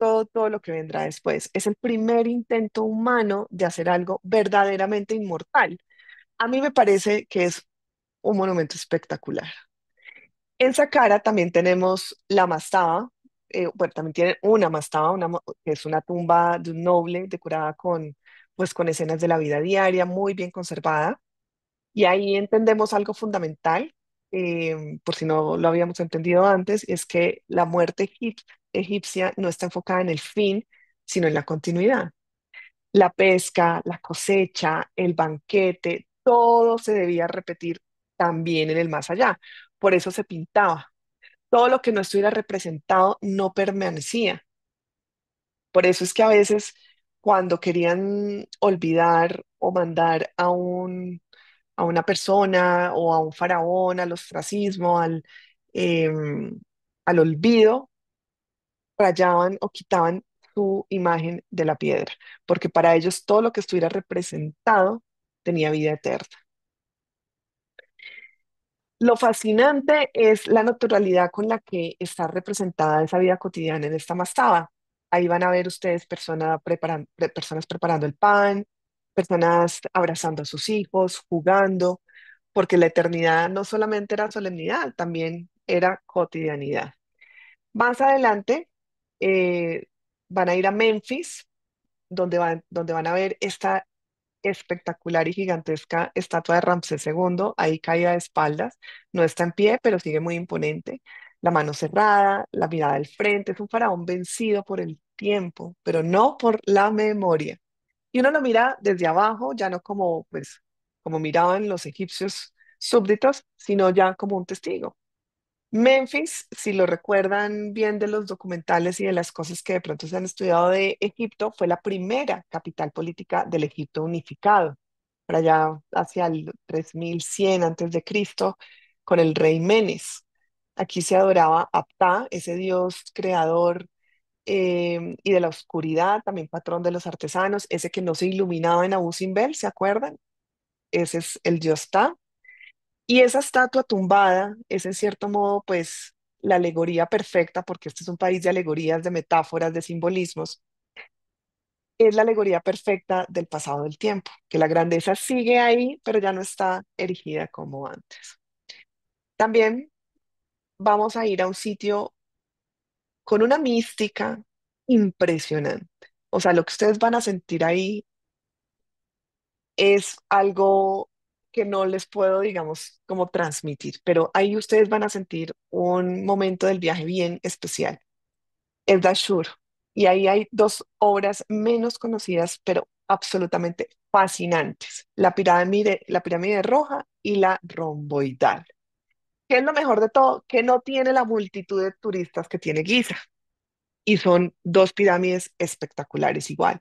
lo que vendrá después. Es el primer intento humano de hacer algo verdaderamente inmortal. A mí me parece que es un monumento espectacular. En Saqqara también tenemos la mastaba, bueno, también tienen una mastaba, que es una tumba de un noble decorada pues, con escenas de la vida diaria, muy bien conservada. Y ahí entendemos algo fundamental, por si no lo habíamos entendido antes, es que la muerte egipcia no está enfocada en el fin, sino en la continuidad. La pesca, la cosecha, el banquete, todo se debía repetir también en el más allá. Por eso se pintaba. Todo lo que no estuviera representado no permanecía. Por eso es que a veces cuando querían olvidar o mandar a una persona o a un faraón al ostracismo, al olvido, rayaban o quitaban su imagen de la piedra, porque para ellos todo lo que estuviera representado tenía vida eterna. Lo fascinante es la naturalidad con la que está representada esa vida cotidiana en esta mastaba. Ahí van a ver ustedes personas preparando el pan, personas abrazando a sus hijos, jugando, porque la eternidad no solamente era solemnidad, también era cotidianidad. Más adelante eh, van a ir a Memphis, donde van a ver esta espectacular y gigantesca estatua de Ramsés II, ahí caída de espaldas. No está en pie, pero sigue muy imponente. La mano cerrada, la mirada al frente. Es un faraón vencido por el tiempo, pero no por la memoria. Y uno lo mira desde abajo, ya no como, pues, como miraban los egipcios súbditos, sino ya como un testigo. Memphis, si lo recuerdan bien de los documentales y de las cosas que de pronto se han estudiado de Egipto, fue la primera capital política del Egipto unificado, para allá hacia el 3100 antes de Cristo, con el rey Menes. Aquí se adoraba a Ptah, ese dios creador y de la oscuridad, también patrón de los artesanos, ese que no se iluminaba en Abu Simbel, ¿se acuerdan? Ese es el dios Ptah. Y esa estatua tumbada es en cierto modo, pues, la alegoría perfecta, porque este es un país de alegorías, de metáforas, de simbolismos. Es la alegoría perfecta del pasado del tiempo, que la grandeza sigue ahí, pero ya no está erigida como antes. También vamos a ir a un sitio con una mística impresionante. O sea, lo que ustedes van a sentir ahí es algo que no les puedo, digamos, como transmitir, pero ahí ustedes van a sentir un momento del viaje bien especial. Es Dashur. Y ahí hay dos obras menos conocidas, pero absolutamente fascinantes. La pirámide roja y la romboidal. ¿Qué es lo mejor de todo? Que no tiene la multitud de turistas que tiene Giza. Y son dos pirámides espectaculares igual.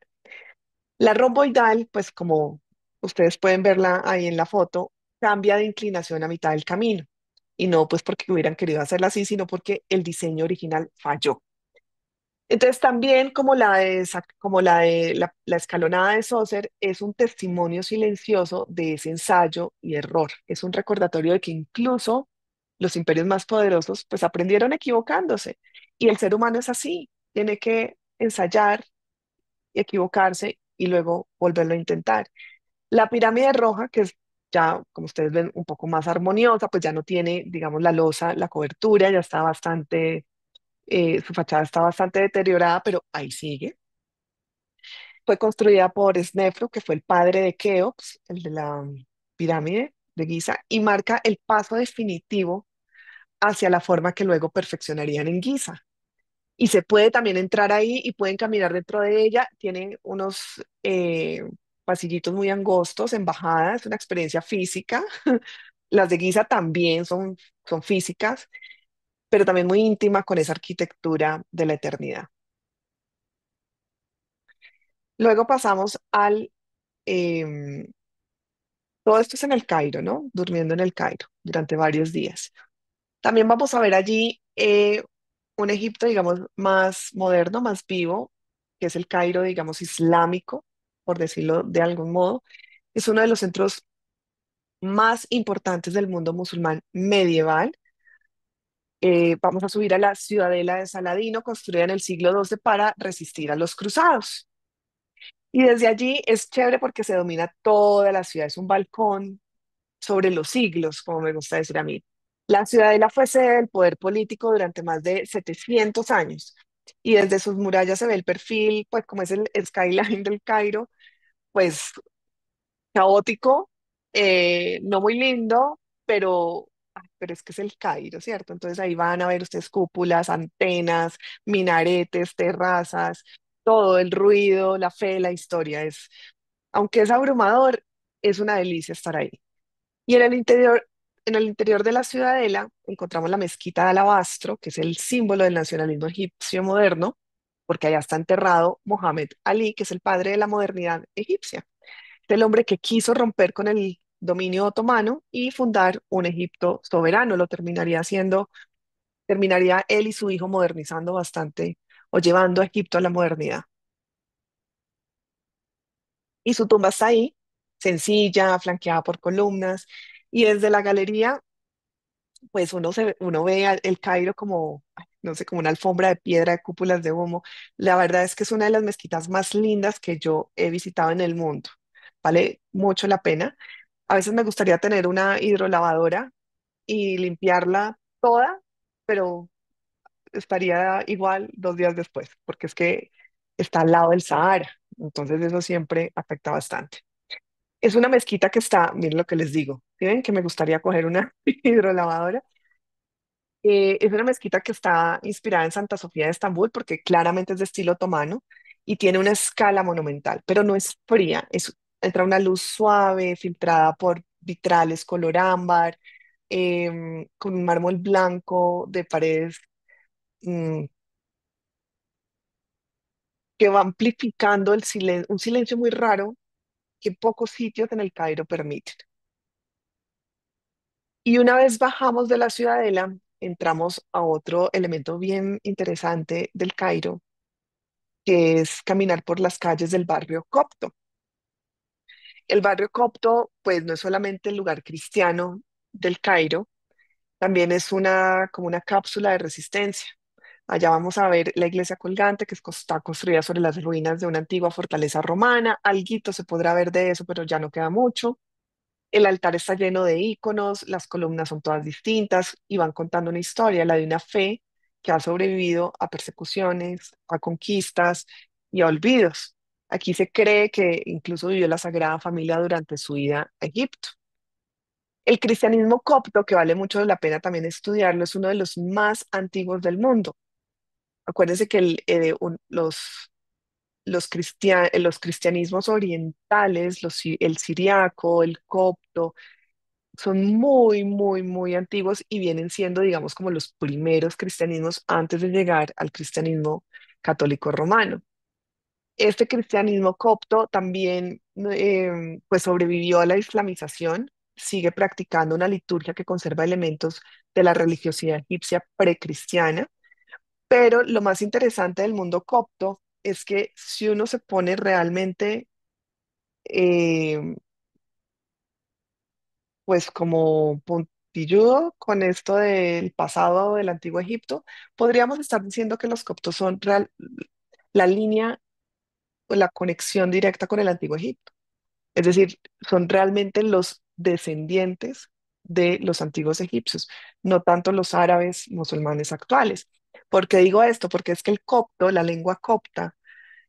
La romboidal, pues como ustedes pueden verla ahí en la foto, cambia de inclinación a mitad del camino. Y no pues porque hubieran querido hacerla así, sino porque el diseño original falló. Entonces también como la escalonada de Saucer es un testimonio silencioso de ese ensayo y error. Es un recordatorio de que incluso los imperios más poderosos pues aprendieron equivocándose. Y el ser humano es así, tiene que ensayar y equivocarse y luego volverlo a intentar. La pirámide roja, que es ya, como ustedes ven, un poco más armoniosa, pues ya no tiene, digamos, la losa, la cobertura, ya está bastante, su fachada está bastante deteriorada, pero ahí sigue. Fue construida por Snefru, que fue el padre de Keops, el de la pirámide de Giza, y marca el paso definitivo hacia la forma que luego perfeccionarían en Giza. Y se puede también entrar ahí y pueden caminar dentro de ella. Tiene unos pasillitos muy angostos en bajada, es una experiencia física. Las de Giza también son físicas, pero también muy íntima con esa arquitectura de la eternidad. Luego pasamos em, todo esto es en el Cairo, ¿no? Durmiendo en el Cairo durante varios días. También vamos a ver allí un Egipto, digamos, más moderno, más vivo, que es el Cairo, digamos, islámico, por decirlo de algún modo. Es uno de los centros más importantes del mundo musulmán medieval. Vamos a subir a la ciudadela de Saladino, construida en el siglo XII para resistir a los cruzados. Y desde allí es chévere porque se domina toda la ciudad. Es un balcón sobre los siglos, como me gusta decir a mí. La ciudadela fue sede del poder político durante más de 700 años y desde sus murallas se ve el perfil, pues como es el skyline del Cairo, pues caótico, no muy lindo, pero es que es el Cairo, ¿cierto? Entonces ahí van a ver ustedes cúpulas, antenas, minaretes, terrazas, todo el ruido, la fe, la historia. Aunque es abrumador, es una delicia estar ahí. Y en el interior de la ciudadela encontramos la mezquita de Alabastro, que es el símbolo del nacionalismo egipcio moderno, porque allá está enterrado Mohammed Ali, que es el padre de la modernidad egipcia. Es el hombre que quiso romper con el dominio otomano y fundar un Egipto soberano. Lo terminaría haciendo, terminaría él y su hijo modernizando bastante o llevando a Egipto a la modernidad. Y su tumba está ahí, sencilla, flanqueada por columnas, y desde la galería pues uno ve el Cairo como no sé, como una alfombra de piedra de cúpulas de humo. La verdad es que es una de las mezquitas más lindas que yo he visitado en el mundo. Vale mucho la pena. A veces me gustaría tener una hidrolavadora y limpiarla toda, pero estaría igual 2 días después, porque es que está al lado del Sahara. Entonces eso siempre afecta bastante. Es una mezquita que está, miren lo que les digo, ¿sí ven que me gustaría coger una hidrolavadora? Es una mezquita que está inspirada en Santa Sofía de Estambul porque claramente es de estilo otomano y tiene una escala monumental, pero no es fría, entra una luz suave, filtrada por vitrales color ámbar, con un mármol blanco de paredes mm, que va amplificando un silencio muy raro que pocos sitios en el Cairo permiten. Y una vez bajamos de la ciudadela, entramos a otro elemento bien interesante del Cairo, que es caminar por las calles del barrio copto. El barrio copto, pues no es solamente el lugar cristiano del Cairo, también es como una cápsula de resistencia. Allá vamos a ver la iglesia colgante está construida sobre las ruinas de una antigua fortaleza romana. Alguito se podrá ver de eso, pero ya no queda mucho. El altar está lleno de íconos, las columnas son todas distintas y van contando una historia, la de una fe que ha sobrevivido a persecuciones, a conquistas y a olvidos. Aquí se cree que incluso vivió la Sagrada Familia durante su ida a Egipto. El cristianismo copto, que vale mucho la pena también estudiarlo, es uno de los más antiguos del mundo. Acuérdense que los cristianismos orientales, el siriaco, el copto, son muy, muy, muy antiguos y vienen siendo, digamos, como los primeros cristianismos antes de llegar al cristianismo católico romano. Este cristianismo copto también, pues sobrevivió a la islamización, sigue practicando una liturgia que conserva elementos de la religiosidad egipcia precristiana, pero lo más interesante del mundo copto es que si uno se pone realmente eh, pues como puntilludo con esto del pasado del antiguo Egipto, podríamos estar diciendo que los coptos son la línea o la conexión directa con el antiguo Egipto. Es decir, son realmente los descendientes de los antiguos egipcios, no tanto los árabes musulmanes actuales. ¿Por qué digo esto? Porque es que el copto, la lengua copta,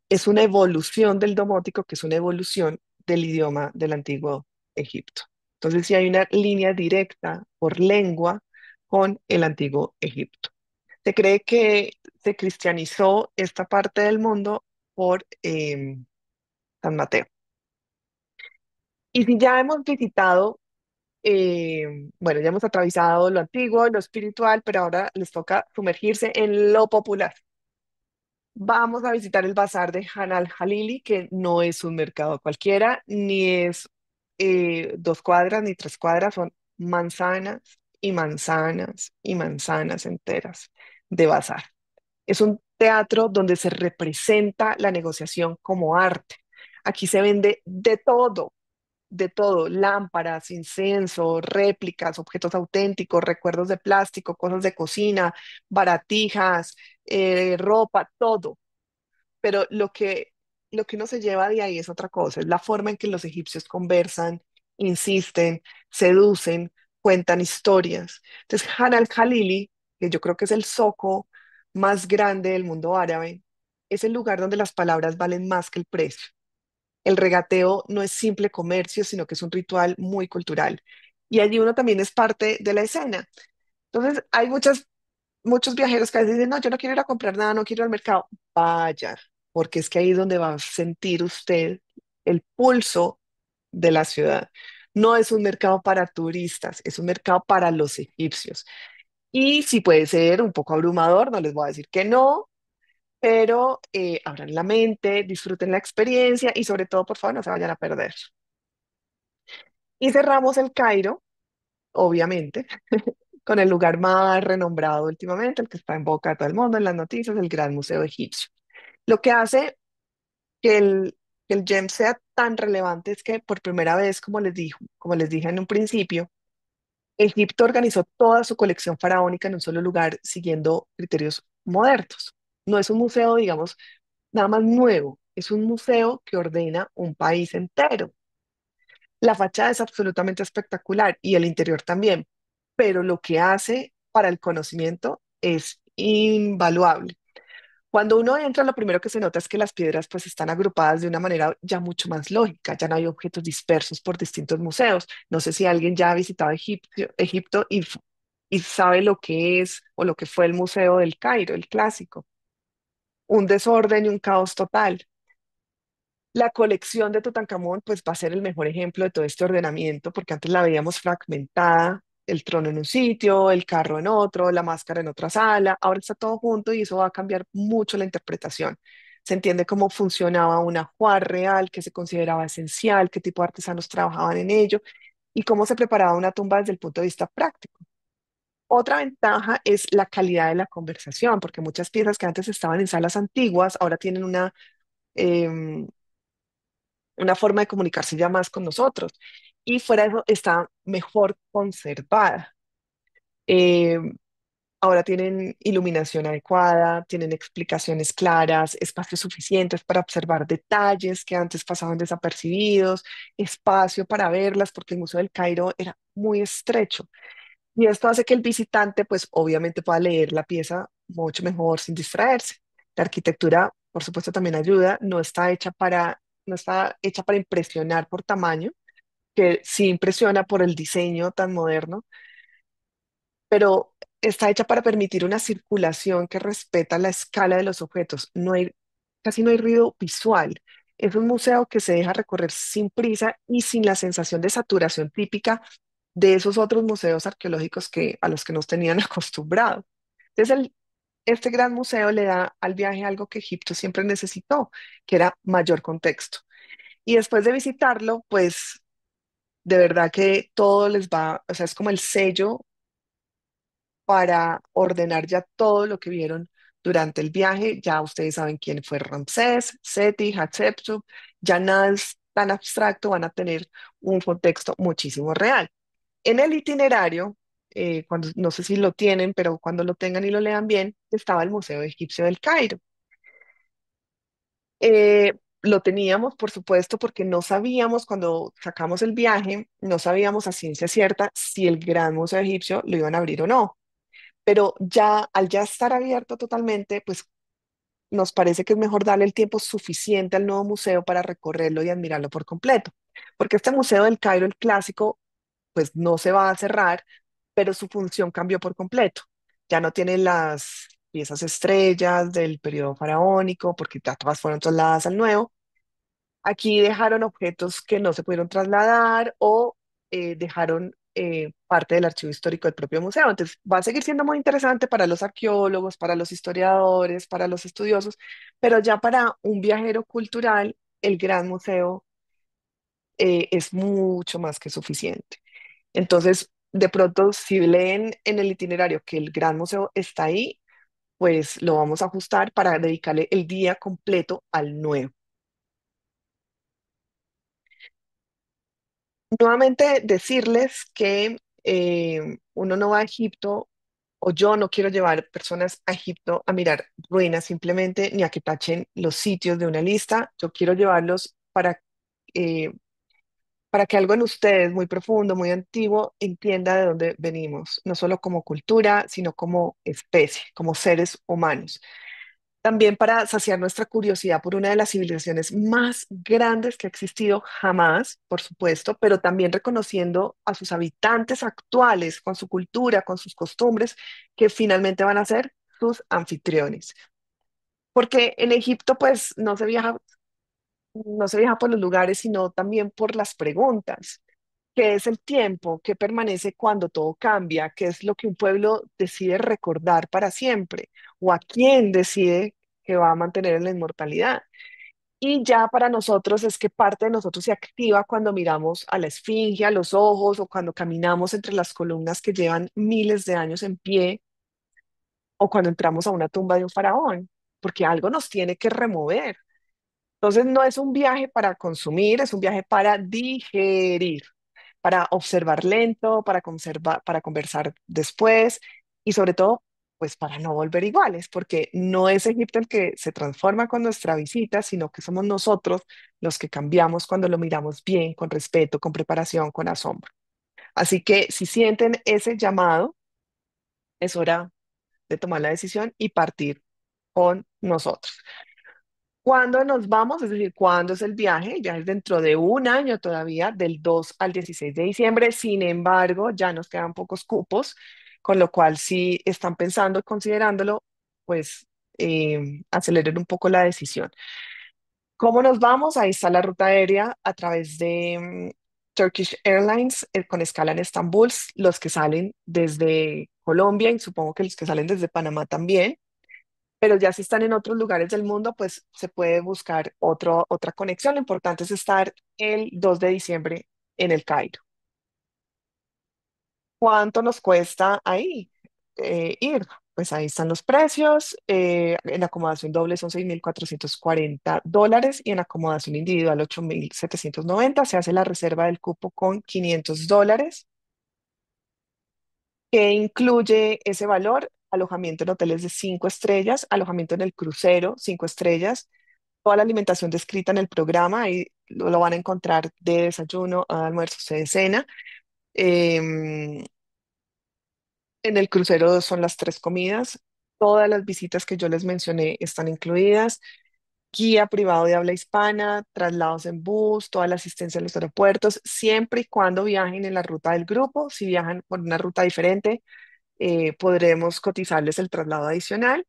es una evolución del domótico, que es una evolución del idioma del antiguo Egipto. Entonces, sí hay una línea directa por lengua con el antiguo Egipto. Se cree que se cristianizó esta parte del mundo por San Mateo. Y si ya hemos visitado, bueno, ya hemos atravesado lo antiguo, lo espiritual, pero ahora les toca sumergirse en lo popular. Vamos a visitar el bazar de Han al-Jalili, que no es un mercado cualquiera, ni es 2 cuadras ni 3 cuadras, son manzanas y manzanas y manzanas enteras de bazar. Es un teatro donde se representa la negociación como arte. Aquí se vende de todo, lámparas, incienso, réplicas, objetos auténticos, recuerdos de plástico, cosas de cocina, baratijas, ropa, todo. Pero lo que uno se lleva de ahí es otra cosa, es la forma en que los egipcios conversan, insisten, seducen, cuentan historias. Entonces, Han al-Khalili, que yo creo que es el zoco más grande del mundo árabe, es el lugar donde las palabras valen más que el precio. El regateo no es simple comercio, sino que es un ritual muy cultural. Y allí uno también es parte de la escena. Entonces, hay muchos viajeros que a veces dicen, no, yo no quiero ir a comprar nada, no quiero ir al mercado. Vaya, porque es que ahí es donde va a sentir usted el pulso de la ciudad. No es un mercado para turistas, es un mercado para los egipcios. Y si puede ser un poco abrumador, no les voy a decir que no, pero abran la mente, disfruten la experiencia y sobre todo, por favor, no se vayan a perder. Y cerramos el Cairo, obviamente, con el lugar más renombrado últimamente, el que está en boca de todo el mundo en las noticias, el Gran Museo Egipcio. Lo que hace que el GEM sea tan relevante es que por primera vez, como les dije en un principio, Egipto organizó toda su colección faraónica en un solo lugar siguiendo criterios modernos. No es un museo, digamos, nada más nuevo, es un museo que ordena un país entero. La fachada es absolutamente espectacular y el interior también, pero lo que hace para el conocimiento es invaluable. Cuando uno entra, lo primero que se nota es que las piedras pues están agrupadas de una manera ya mucho más lógica, ya no hay objetos dispersos por distintos museos. No sé si alguien ya ha visitado Egipto y sabe lo que es o lo que fue el Museo del Cairo, el clásico, un desorden y un caos total. La colección de Tutankamón pues va a ser el mejor ejemplo de todo este ordenamiento, porque antes la veíamos fragmentada, el trono en un sitio, el carro en otro, la máscara en otra sala, ahora está todo junto y eso va a cambiar mucho la interpretación. Se entiende cómo funcionaba un ajuar real, que se consideraba esencial, qué tipo de artesanos trabajaban en ello y cómo se preparaba una tumba desde el punto de vista práctico. Otra ventaja es la calidad de la conversación, porque muchas piezas que antes estaban en salas antiguas ahora tienen em, una forma de comunicarse ya más con nosotros. Y fuera de eso, está mejor conservada. Eh, Ahora tienen iluminación adecuada, tienen explicaciones claras, espacios suficientes para observar detalles que antes pasaban desapercibidos, espacio para verlas, porque el Museo del Cairo era muy estrecho. Y esto hace que el visitante, pues obviamente pueda leer la pieza mucho mejor sin distraerse. La arquitectura, por supuesto, también ayuda. No está hecha para impresionar por tamaño, que sí impresiona por el diseño tan moderno, pero está hecha para permitir una circulación que respeta la escala de los objetos. Casi no hay ruido visual. Es un museo que se deja recorrer sin prisa y sin la sensación de saturación típica de esos otros museos arqueológicos a los que nos tenían acostumbrados. Entonces, este gran museo le da al viaje algo que Egipto siempre necesitó, que era mayor contexto. Y después de visitarlo, pues de verdad que todo les va, o sea, es como el sello para ordenar ya todo lo que vieron durante el viaje. Ya ustedes saben quién fue Ramsés, Seti, Hatshepsut, ya nada es tan abstracto, van a tener un contexto muchísimo real. En el itinerario, no sé si lo tienen, pero cuando lo tengan y lo lean bien, estaba el Museo Egipcio del Cairo. Lo teníamos, por supuesto, porque no sabíamos cuando sacamos el viaje, no sabíamos a ciencia cierta si el Gran Museo Egipcio lo iban a abrir o no. Pero ya al ya estar abierto totalmente, pues nos parece que es mejor darle el tiempo suficiente al nuevo museo para recorrerlo y admirarlo por completo. Porque este Museo del Cairo, el clásico, pues no se va a cerrar, pero su función cambió por completo. Ya no tiene las piezas estrellas del periodo faraónico, porque ya todas fueron trasladadas al nuevo. Aquí dejaron objetos que no se pudieron trasladar o dejaron parte del archivo histórico del propio museo. Entonces, va a seguir siendo muy interesante para los arqueólogos, para los historiadores, para los estudiosos, pero ya para un viajero cultural, el Gran Museo es mucho más que suficiente. Entonces, de pronto, si leen en el itinerario que el Gran Museo está ahí, pues lo vamos a ajustar para dedicarle el día completo al nuevo. Nuevamente decirles que uno no va a Egipto o yo no quiero llevar personas a Egipto a mirar ruinas simplemente ni a que tachen los sitios de una lista. Yo quiero llevarlos eh, para que algo en ustedes muy profundo, muy antiguo, entienda de dónde venimos, no solo como cultura, sino como especie, como seres humanos. También para saciar nuestra curiosidad por una de las civilizaciones más grandes que ha existido jamás, por supuesto, pero también reconociendo a sus habitantes actuales, con su cultura, con sus costumbres, que finalmente van a ser sus anfitriones. Porque en Egipto, pues, no se viaja por los lugares, sino también por las preguntas. ¿Qué es el tiempo? ¿Qué permanece cuando todo cambia? ¿Qué es lo que un pueblo decide recordar para siempre? ¿O a quién decide que va a mantener en la inmortalidad? Y ya para nosotros es que parte de nosotros se activa cuando miramos a la esfinge, a los ojos o cuando caminamos entre las columnas que llevan miles de años en pie o cuando entramos a una tumba de un faraón, porque algo nos tiene que remover. Entonces no es un viaje para consumir, es un viaje para digerir. para observar lento, para conversar después y sobre todo, pues para no volver iguales, porque no es Egipto el que se transforma con nuestra visita, sino que somos nosotros los que cambiamos cuando lo miramos bien, con respeto, con preparación, con asombro. Así que si sienten ese llamado, es hora de tomar la decisión y partir con nosotros. ¿Cuándo nos vamos? Es decir, ¿cuándo es el viaje? El viaje es dentro de un año todavía, del 2 al 16 de diciembre. Sin embargo, ya nos quedan pocos cupos, con lo cual si están pensando, considerándolo, pues aceleren un poco la decisión. ¿Cómo nos vamos? Ahí está la ruta aérea a través de Turkish Airlines con escala en Estambul, los que salen desde Colombia y supongo que los que salen desde Panamá también, pero ya si están en otros lugares del mundo, pues se puede buscar otra conexión. Lo importante es estar el 2 de diciembre en el Cairo. ¿Cuánto nos cuesta ahí ir? Pues ahí están los precios. En acomodación doble son $6,440 y en acomodación individual 8,790. Se hace la reserva del cupo con $500. Que incluye ese valor, alojamiento en hoteles de 5 estrellas, alojamiento en el crucero, 5 estrellas, toda la alimentación descrita en el programa, ahí lo van a encontrar de desayuno, a almuerzo, de cena. Em, en el crucero son las 3 comidas, todas las visitas que yo les mencioné están incluidas, guía privado de habla hispana, traslados en bus, toda la asistencia en los aeropuertos, siempre y cuando viajen en la ruta del grupo. Si viajan por una ruta diferente, podremos cotizarles el traslado adicional.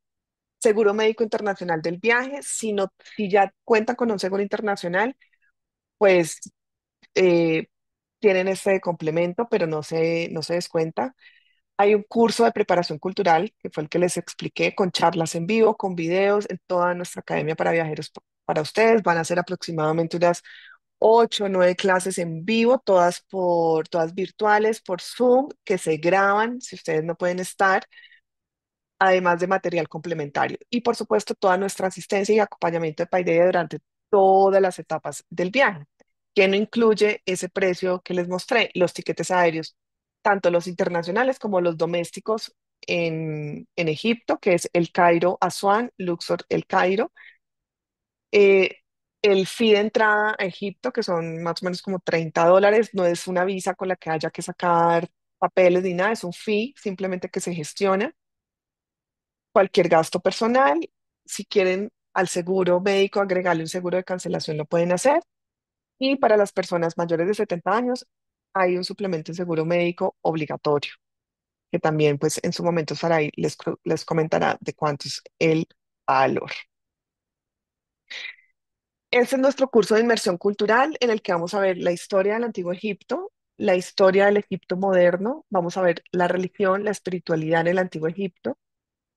Seguro médico internacional del viaje. Si no, si ya cuentan con un seguro internacional, pues eh, tienen este complemento, pero no se descuenta. Hay un curso de preparación cultural, que fue el que les expliqué, con charlas en vivo, con videos en toda nuestra academia para viajeros para ustedes. Van a ser aproximadamente unas 8 o 9 clases en vivo, todas virtuales por Zoom, que se graban si ustedes no pueden estar, además de material complementario. Y por supuesto, toda nuestra asistencia y acompañamiento de Paideia durante todas las etapas del viaje, que no incluye ese precio que les mostré, los tiquetes aéreos, tanto los internacionales como los domésticos en Egipto, que es el Cairo Asuán, Luxor El Cairo. Eh, el fee de entrada a Egipto, que son más o menos como $30, no es una visa con la que haya que sacar papeles ni nada, es un fee simplemente que se gestiona. Cualquier gasto personal. Si quieren al seguro médico agregarle un seguro de cancelación, lo pueden hacer. Y para las personas mayores de 70 años, hay un suplemento de seguro médico obligatorio, que también pues en su momento Saray les comentará de cuánto es el valor. Este es nuestro curso de inmersión cultural en el que vamos a ver la historia del Antiguo Egipto, la historia del Egipto moderno, vamos a ver la religión, la espiritualidad en el Antiguo Egipto,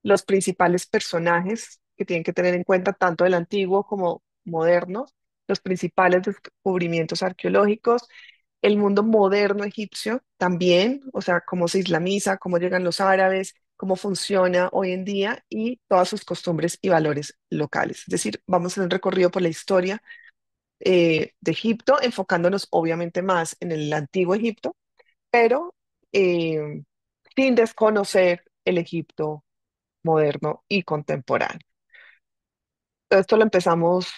los principales personajes que tienen que tener en cuenta tanto del antiguo como moderno, los principales descubrimientos arqueológicos, el mundo moderno egipcio también, o sea, cómo se islamiza, cómo llegan los árabes, cómo funciona hoy en día y todas sus costumbres y valores locales. Es decir, vamos a hacer un recorrido por la historia de Egipto, enfocándonos obviamente más en el antiguo Egipto, pero eh, sin desconocer el Egipto moderno y contemporáneo. Esto lo empezamos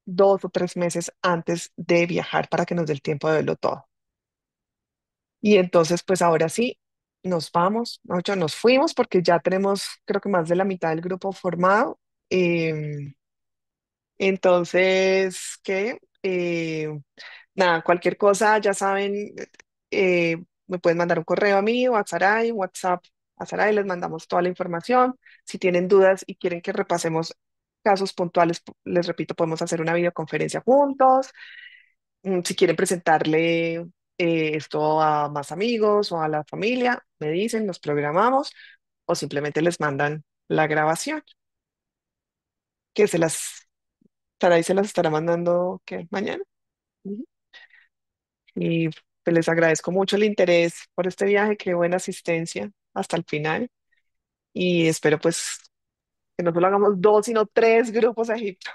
2 o 3 meses antes de viajar para que nos dé el tiempo de verlo todo. Y entonces, pues ahora sí, nos vamos, no, ya nos fuimos porque ya tenemos, creo que más de la mitad del grupo formado. Entonces, ¿qué? Nada, cualquier cosa, ya saben, me pueden mandar un correo a mí o a Saray, WhatsApp a Saray, les mandamos toda la información. Si tienen dudas y quieren que repasemos casos puntuales, les repito, podemos hacer una videoconferencia juntos. Si quieren presentarle esto a más amigos o a la familia, me dicen, nos programamos o simplemente les mandan la grabación, que Saray se las estará mandando, ¿qué? Mañana. Ujú. Y pues les agradezco mucho el interés por este viaje, qué buena asistencia hasta el final. Y espero pues que no solo hagamos 2, sino 3 grupos a Egipto.